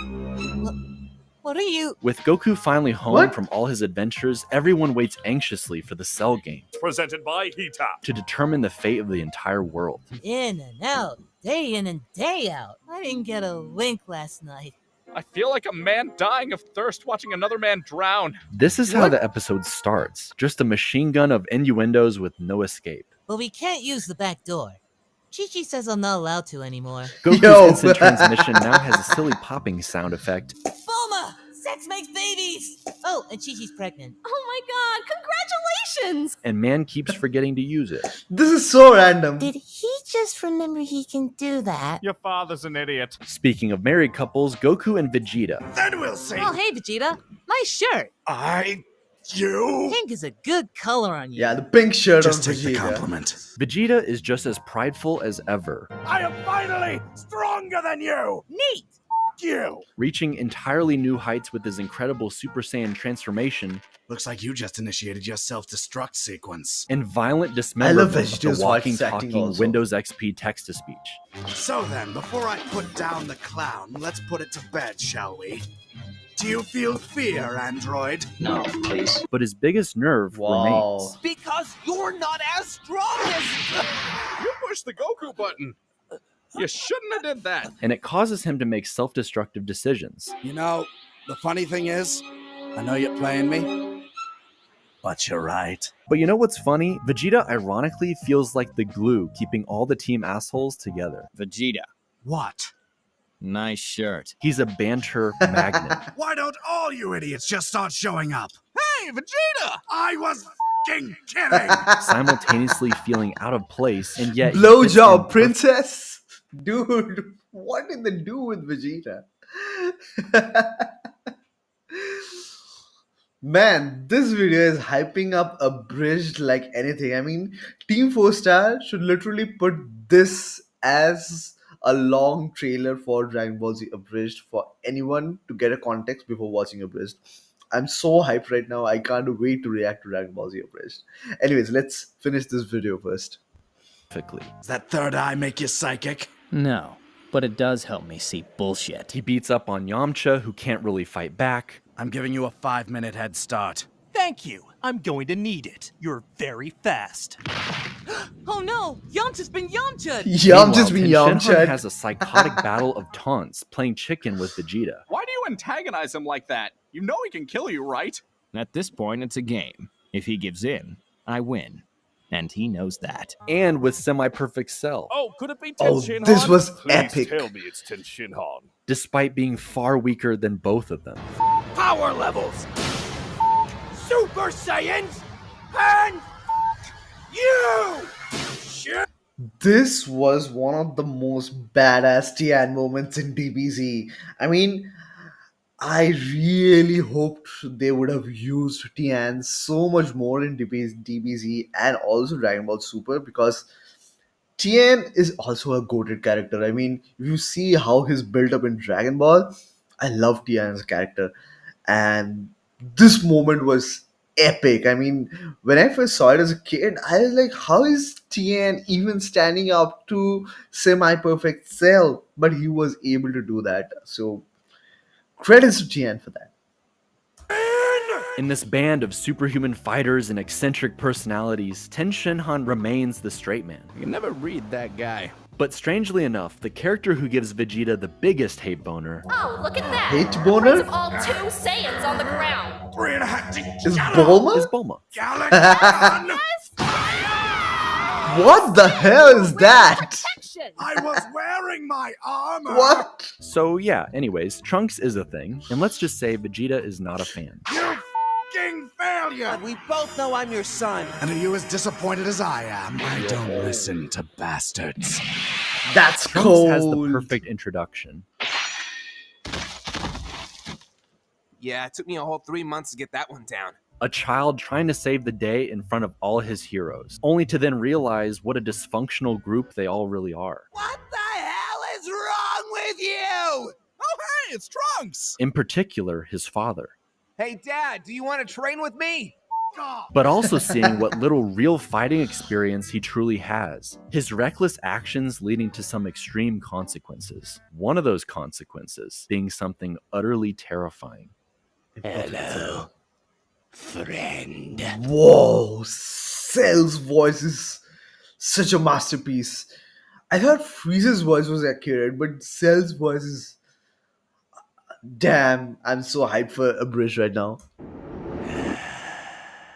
What are you... With Goku finally home What? from all his adventures, everyone waits anxiously for the Cell game Presented by Hitop. to determine the fate of the entire world. In and out, day in and day out. I didn't get a wink last night. I feel like a man dying of thirst watching another man drown. This is how the episode starts. Just a machine gun of innuendos with no escape. But we can't use the back door. Chi-Chi says I'm not allowed to anymore. Goku's Yo. instant transmission now has a silly popping sound effect. Bulma! Sex makes babies! Oh, and Chi-Chi's pregnant. Oh my god, congratulations! And man keeps forgetting to use it. This is so random. Did he just remember he can do that. Your father's an idiot. Speaking of married couples, Goku and Vegeta. Then we'll see. Oh, hey, Vegeta. Nice shirt. You? Pink is a good color on you. Yeah, the pink shirt Just on take the Vegeta. compliment. Vegeta is just as prideful as ever, I am finally stronger than you. Neat. You. reaching entirely new heights with his incredible Super Saiyan transformation Looks like you just initiated your self-destruct sequence. and violent I love dismemberment of the Vegeta's walking, voice acting talking also. Windows XP text-to-speech. So then, before I put down the clown, let's put it to bed, shall we? Do you feel fear, android? No, please. But his biggest nerve remains. Because you're not as strong as. You pushed the Goku button. You shouldn't have did that. And it causes him to make self-destructive decisions. You know, the funny thing is, I know you're playing me, but you're right. But you know what's funny? Vegeta ironically feels like the glue keeping all the team assholes together. Vegeta. What? Nice shirt. He's a banter magnet. Why don't all you idiots just start showing up? Hey, Vegeta! I was f***ing kidding! Simultaneously feeling out of place, and yet he fits Blowjob, in princess. Dude, what did they do with Vegeta? Man, this video is hyping up Abridged like anything. I mean, Team 4 Star should literally put this as a long trailer for Dragon Ball Z Abridged for anyone to get a context before watching Abridged. I'm so hyped right now. I can't wait to react to Dragon Ball Z Abridged. Anyways, let's finish this video first. perfectly. Does that third eye make you psychic? No, but it does help me see bullshit. He beats up on Yamcha, who can't really fight back. I'm giving you a 5-minute head start. Thank you. I'm going to need it. You're very fast. Oh no! Yamcha's been Yamcha'd! Yamcha's been Meanwhile, Tenshinhan Yamcha'd. has a psychotic battle of taunts, playing chicken with Vegeta. Why do you antagonize him like that? You know he can kill you, right? At this point, it's a game. If he gives in, I win. And he knows that. And with semi-perfect Cell, Oh, could it be Oh, Tenshinhan? this was Please epic. tell me it's Tenshinhan. despite being far weaker than both of them. Power levels! Super Saiyans! And. You! Shit! This was one of the most badass Tian moments in DBZ. I mean, I really hoped they would have used Tian so much more in DBZ and also Dragon Ball Super, because Tien is also a goated character. I mean, if you see how he's built up in Dragon Ball, I love Tien as a character. And this moment was epic. I mean, when I first saw it as a kid, I was like, how is Tien even standing up to semi-perfect Cell? But he was able to do that. So, credits to Tien for that. In this band of superhuman fighters and eccentric personalities, Tenshinhan remains the straight man. You can never read that guy. But strangely enough, the character who gives Vegeta the biggest hate boner Oh, look at that! Hate The boner? prince of all 2 Saiyans on the ground. Is Bulma? is Bulma. What the hell is that? I was wearing my armor! What? So yeah, anyways, Trunks is a thing, and let's just say Vegeta is not a fan. You f***ing failure! We both know I'm your son. And are you as disappointed as I am? I don't listen to bastards. That's Trunks cold. has the perfect introduction. Yeah, it took me a whole 3 months to get that one down. A child trying to save the day in front of all his heroes, only to then realize what a dysfunctional group they all really are. What the hell is wrong with you? Oh, hey, it's Trunks! In particular, his father. Hey, Dad, do you want to train with me? But also seeing what little real fighting experience he truly has. His reckless actions leading to some extreme consequences. One of those consequences being something utterly terrifying. Hello, friend. Whoa, Cell's voice is such a masterpiece. I thought Frieza's voice was accurate, but Cell's voice is... Damn, I'm so hyped for Abridged right now.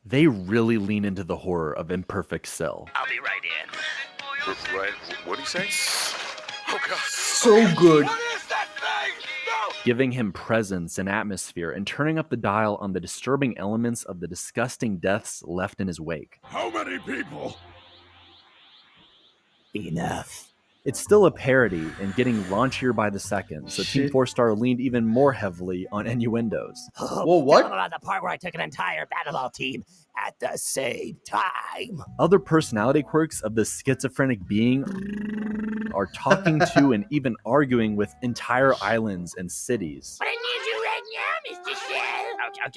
They really lean into the horror of imperfect Cell. I'll be right in. Right, what do you say? Oh, God. So good. Giving him presence and atmosphere and turning up the dial on the disturbing elements of the disgusting deaths left in his wake. How many people? Enough. It's still a parody and getting raunchier by the second, so Team Shit. 4-Star leaned even more heavily on innuendos. Whoa, what? Tell them about the part where I took an entire basketball team at the same time. Other personality quirks of the schizophrenic being are talking to and even arguing with entire islands and cities. But I need you right now, Mr. Shell.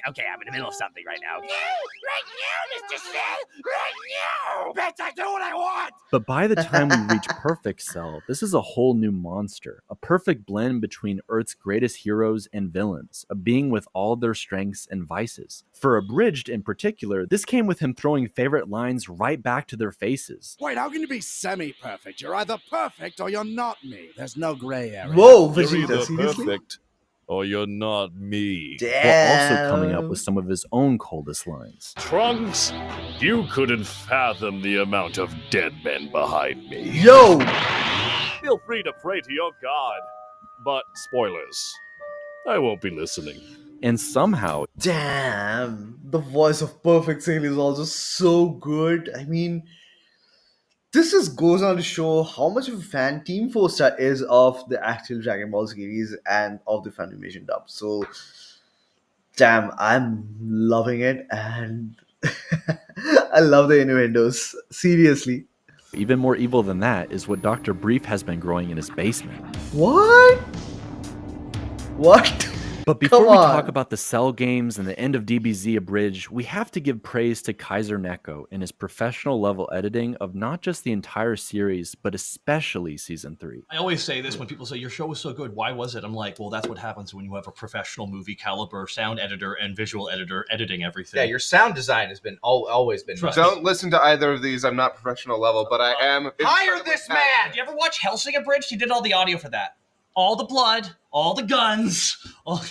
Okay, I'm in the middle of something right now. No, right now, Mr. Shell, right now. Bitch, I do what I want. But by the time we reach Perfect Cell, this is a whole new monster. A perfect blend between Earth's greatest heroes and villains, a being with all their strengths and vices. For Abridged in particular, this came with him throwing favorite lines right back to their faces. Wait, how can you be semi-perfect? You're either perfect or you're not me. There's no gray area. Whoa, You're Vegeta, either seriously? perfect or you're not me. While also coming up with some of his own coldest lines. Trunks, you couldn't fathom the amount of dead men behind me. Yo! Feel free to pray to your god, but spoilers, I won't be listening. And somehow, Damn, the voice of Perfect Cell is also so good. I mean, this just goes on to show how much of a fan Team 4-Star is of the actual Dragon Ball series and of the Funimation dub. So, damn, I'm loving it, and I love the innuendos. Seriously. even more evil than that is what Dr. Brief has been growing in his basement. What? What? But before Come we on. talk about the Cell games and the end of DBZ Abridged, we have to give praise to Kaiser Neko in his professional level editing of not just the entire series, but especially Season 3. I always say this when people say, your show was so good, why was it? I'm like, well, that's what happens when you have a professional movie caliber sound editor and visual editor editing everything. Yeah, your sound design has been always been nice. Don't listen to either of these. I'm not professional level, but I am. Hire this man! Do you ever watch Hellsing Abridged? He did all the audio for that. All the blood, all the guns. Oh,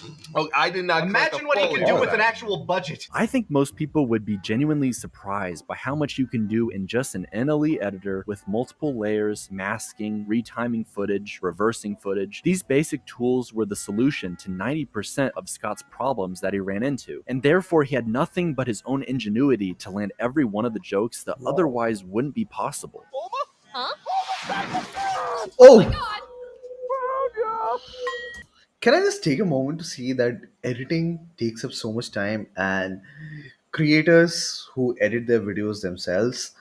I did not. Imagine what he can do with an actual budget. I think most people would be genuinely surprised by how much you can do in just an NLE editor with multiple layers, masking, retiming footage, reversing footage. These basic tools were the solution to 90% of Scott's problems that he ran into, and therefore he had nothing but his own ingenuity to land every one of the jokes that otherwise wouldn't be possible. Huh? Oh my God. Can I just take a moment to see that editing takes up so much time, and creators who edit their videos themselves,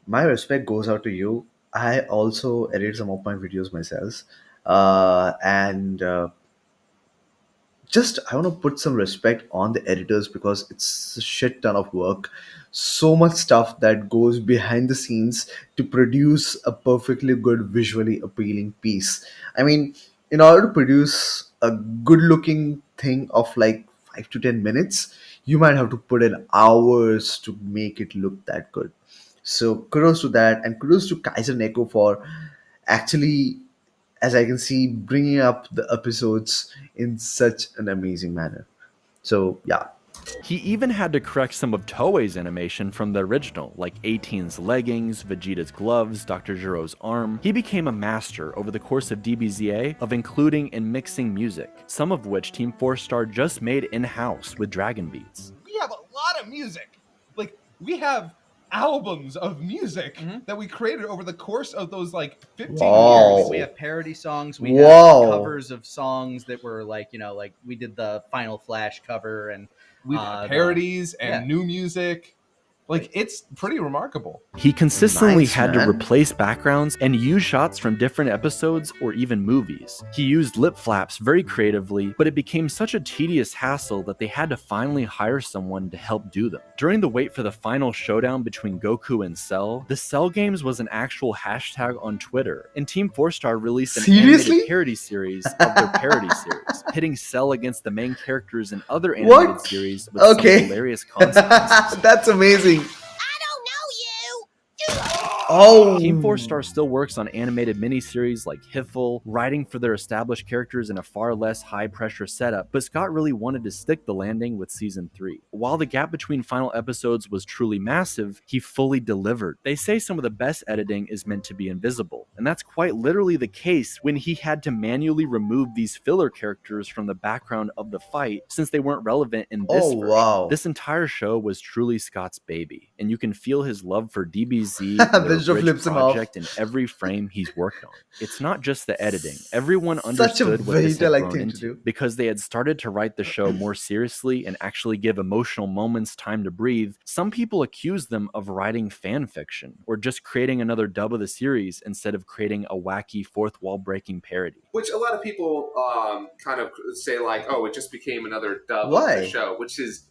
my respect goes out to you. I also edit some of my videos myself, and just I want to put some respect on the editors because it's a shit ton of work, so much stuff that goes behind the scenes to produce a perfectly good visually appealing piece. I mean, in order to produce a good looking thing of like 5 to 10 minutes, you might have to put in hours to make it look that good. So kudos to that, and kudos to Kaiser Neko for actually, as I can see, bringing up the episodes in such an amazing manner. So yeah. He even had to correct some of Toei's animation from the original, like 18's leggings, Vegeta's gloves, Dr. Jiro's arm. He became a master over the course of DBZA of including and mixing music, some of which Team 4-Star just made in-house with Dragon Beats. We have a lot of music. Like, we have albums of music that we created over the course of those like 15 years. We have parody songs. We Wow. have covers of songs that were like, like we did the Final Flash cover, and we have parodies and new music. Like, it's pretty remarkable. He consistently Nice, had to man. replace backgrounds and use shots from different episodes or even movies. He used lip flaps very creatively, but it became such a tedious hassle that they had to finally hire someone to help do them. During the wait for the final showdown between Goku and Cell, the Cell games was an actual hashtag on Twitter, and Team 4-Star released an Seriously? animated parody series of their parody series, pitting Cell against the main characters in other animated series with some hilarious consequences. That's amazing. Oh. Team 4-Star still works on animated miniseries like Hiffle, writing for their established characters in a far less high-pressure setup, but Scott really wanted to stick the landing with Season 3. While the gap between final episodes was truly massive, he fully delivered. They say some of the best editing is meant to be invisible, and that's quite literally the case when he had to manually remove these filler characters from the background of the fight since they weren't relevant in this Oh, version. wow. This entire show was truly Scott's baby, and you can feel his love for DBZ and their Mr. Abridged flips him off. project in every frame he's worked on. It's not just the editing. Everyone Such a understood what this had Vita-like grown thing to into do. because they had started to write the show more seriously and actually give emotional moments time to breathe. Some people accused them of writing fan fiction or just creating another dub of the series instead of creating a wacky fourth wall breaking parody. Which a lot of people kind of say like, oh, it just became another dub of Why? the show, which is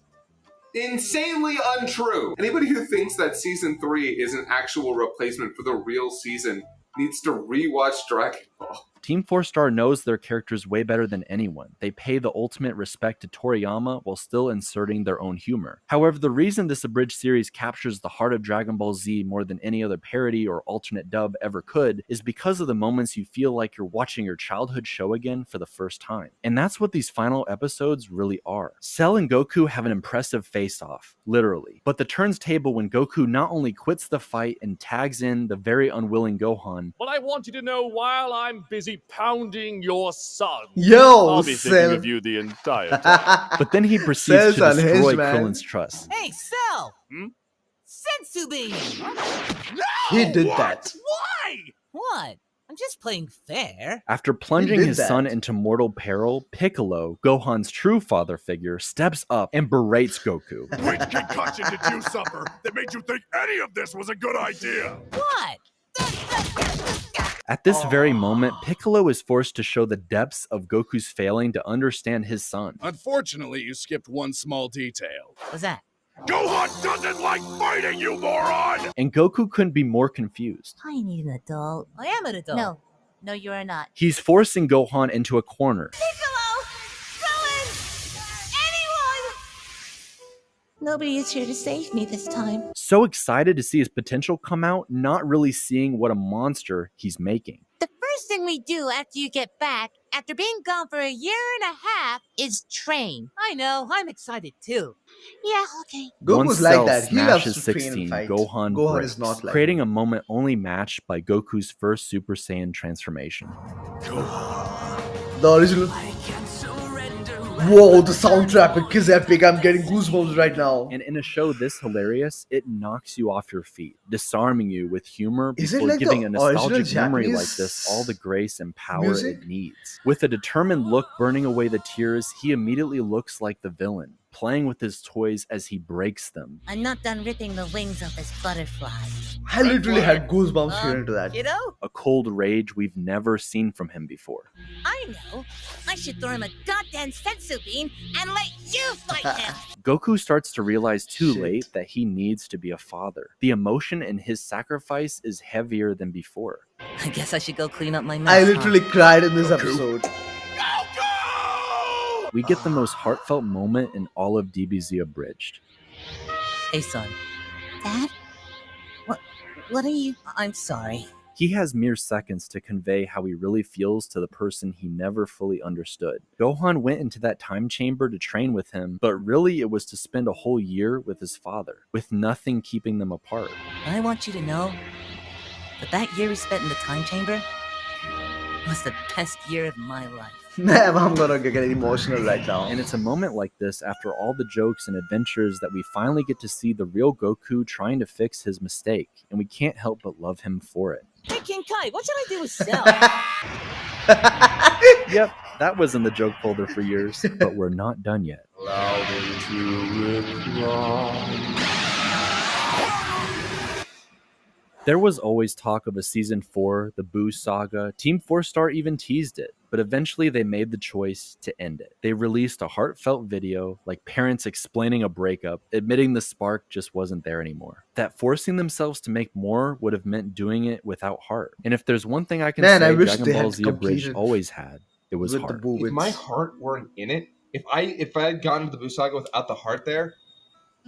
insanely untrue. Anybody who thinks that season 3 is an actual replacement for the real season needs to rewatch Dragon Ball. Team 4 Star knows their characters way better than anyone. They pay the ultimate respect to Toriyama while still inserting their own humor. However, the reason this abridged series captures the heart of Dragon Ball Z more than any other parody or alternate dub ever could is because of the moments you feel like you're watching your childhood show again for the first time. And that's what these final episodes really are. Cell and Goku have an impressive face-off, literally. But the turns table when Goku not only quits the fight and tags in the very unwilling Gohan, But I want you to know while I'm busy pounding your son, Yo, I'll be Cell. thinking of you the entire time. but then he proceeds Cell's to destroy unhinged, man. Krillin's trust. Hey, Cell! Sensu beam! He did that. Why? What? I'm just playing fair. After plunging did his that. son into mortal peril, Piccolo, Gohan's true father figure, steps up and berates Goku. Which concoction did you suffer that made you think any of this was a good idea? What? At this very moment, Piccolo is forced to show the depths of Goku's failing to understand his son. Unfortunately, you skipped one small detail. What's that? Gohan doesn't like fighting, you moron! And Goku couldn't be more confused. I need an adult. I am an adult. No. No, you are not. He's forcing Gohan into a corner. Piccolo! Krillin! Anyone! Nobody is here to save me this time. So excited to see his potential come out, not really seeing what a monster he's making. The first thing we do after you get back, after being gone for a year and a half, is train. I know. I'm excited too. Yeah, okay. Once Goku's like Cell that. He loves smashes to train 16, and fight. Gohan Gohan breaks, is not like creating a moment only matched by Goku's first Super Saiyan transformation. The original. Whoa, the soundtrack is epic. I'm getting goosebumps right now. And in a show this hilarious, it knocks you off your feet, disarming you with humor Is it before like the giving a nostalgic original memory like Japanese this all the grace and power music? it needs. With a determined look burning away the tears, he immediately looks like the villain, playing with his toys as he breaks them. I'm not done ripping the wings off this butterfly. I literally had goosebumps hearing to that. Kiddo? A cold rage we've never seen from him before. I know. I should throw him a goddamn sensu beam and let you fight him. Goku starts to realize too Shit. late that he needs to be a father. The emotion in his sacrifice is heavier than before. I guess I should go clean up my mess. I literally cried in this episode. We get the most heartfelt moment in all of DBZ Abridged. Hey, son. Dad? What are you... I'm sorry. He has mere seconds to convey how he really feels to the person he never fully understood. Gohan went into that time chamber to train with him, but really it was to spend a whole year with his father, with nothing keeping them apart. I want you to know that year we spent in the time chamber was the best year of my life. Man, I'm gonna get emotional right now. And it's a moment like this, after all the jokes and adventures, that we finally get to see the real Goku trying to fix his mistake, and we can't help but love him for it. Hey, King Kai, what should I do with Cell? Yep, that was in the joke folder for years, but we're not done yet. There was always talk of a Season 4, the Boo Saga. Team 4 Star even teased it, but eventually they made the choice to end it. They released a heartfelt video, like parents explaining a breakup, admitting the spark just wasn't there anymore. That forcing themselves to make more would have meant doing it without heart. And if there's one thing I can say Dragon Ball Z Abridged always had, it was heart. If my heart weren't in it, if I had gotten to the Boo Saga without the heart there,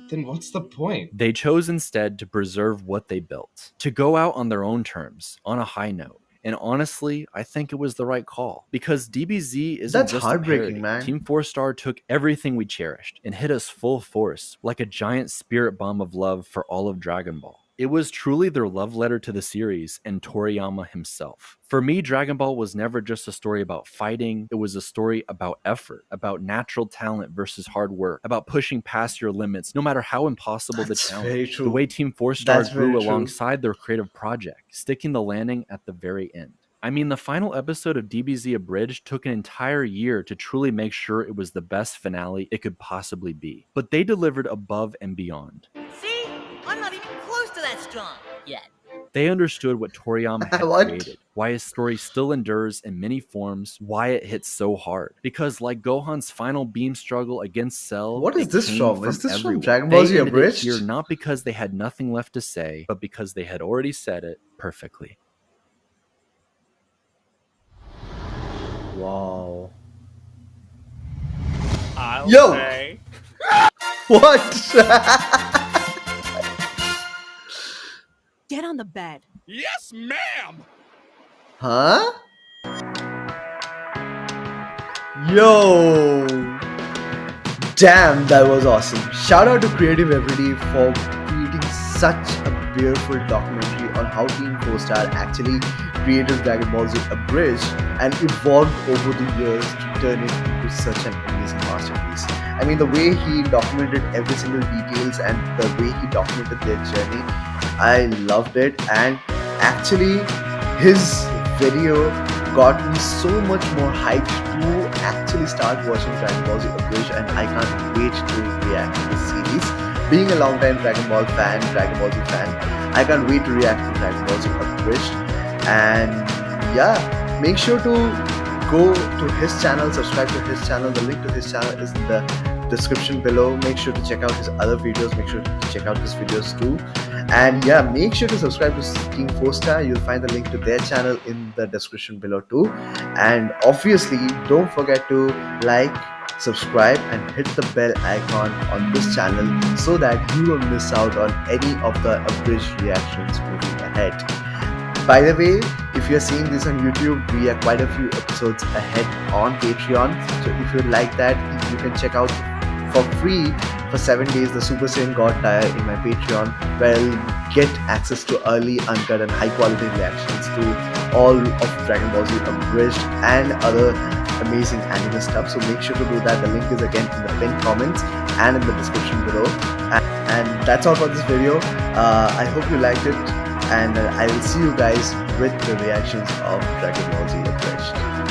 then what's the point? They chose instead to preserve what they built, to go out on their own terms, on a high note. And honestly, I think it was the right call. Because DBZ isn't That's just heartbreaking, a parody. man. Team 4 Star took everything we cherished and hit us full force, like a giant spirit bomb of love for all of Dragon Ball. It was truly their love letter to the series and Toriyama himself. For me, Dragon Ball was never just a story about fighting, it was a story about effort, about natural talent versus hard work, about pushing past your limits, no matter how impossible That's the very challenge. true. The way Team 4 Star That's very grew true. alongside their creative project, sticking the landing at the very end. I mean, the final episode of DBZ Abridged took an entire year to truly make sure it was the best finale it could possibly be. But they delivered above and beyond. See? I'm not even close to that strong yet. They understood what Toriyama had What? created, why his story still endures in many forms, why it hits so hard. Because like Gohan's final beam struggle against Cell, What is it this came from? Is this from everyone. Dragon Ball They Z ended it Abridged? here not because they had nothing left to say, but because they had already said it perfectly. Wow. I'll Yo! say. What? Get on the bed. Yes, ma'am! Huh? Yo! Damn, that was awesome. Shout out to Creative Everyday for creating such a beautiful documentary on how Team 4 Star actually created Dragon Ball Z Abridged and evolved over the years to turn it into such an amazing masterpiece. I mean, the way he documented every single details and the way he documented their journey, I loved it. And actually, his video got me so much more hyped to actually start watching Dragon Ball Z Abridged, and I can't wait to react to this series. Being a long-time Dragon Ball fan, Dragon Ball Z fan, I can't wait to react to Dragon Ball Z Abridged. And yeah, make sure to go to his channel, subscribe to his channel. The link to his channel is in the description below. Make sure to check out his other videos, make sure to check out his videos too. And yeah, make sure to subscribe to Team 4 Star. You'll find the link to their channel in the description below too. And obviously, don't forget to like, subscribe and hit the bell icon on this channel so that you don't miss out on any of the abridged reactions moving ahead. By the way, if you're seeing this on YouTube, we have quite a few episodes ahead on Patreon. So if you like that, you can check out for free for 7 days the Super Saiyan God tier in my Patreon, where you'll get access to early, uncut and high quality reactions to all of Dragon Ball Z Abridged and other amazing anime stuff. So make sure to do that. The link is again in the pinned comments and in the description below. And that's all for this video. I hope you liked it, and I will see you guys with the reactions of Dragon Ball Z Abridged.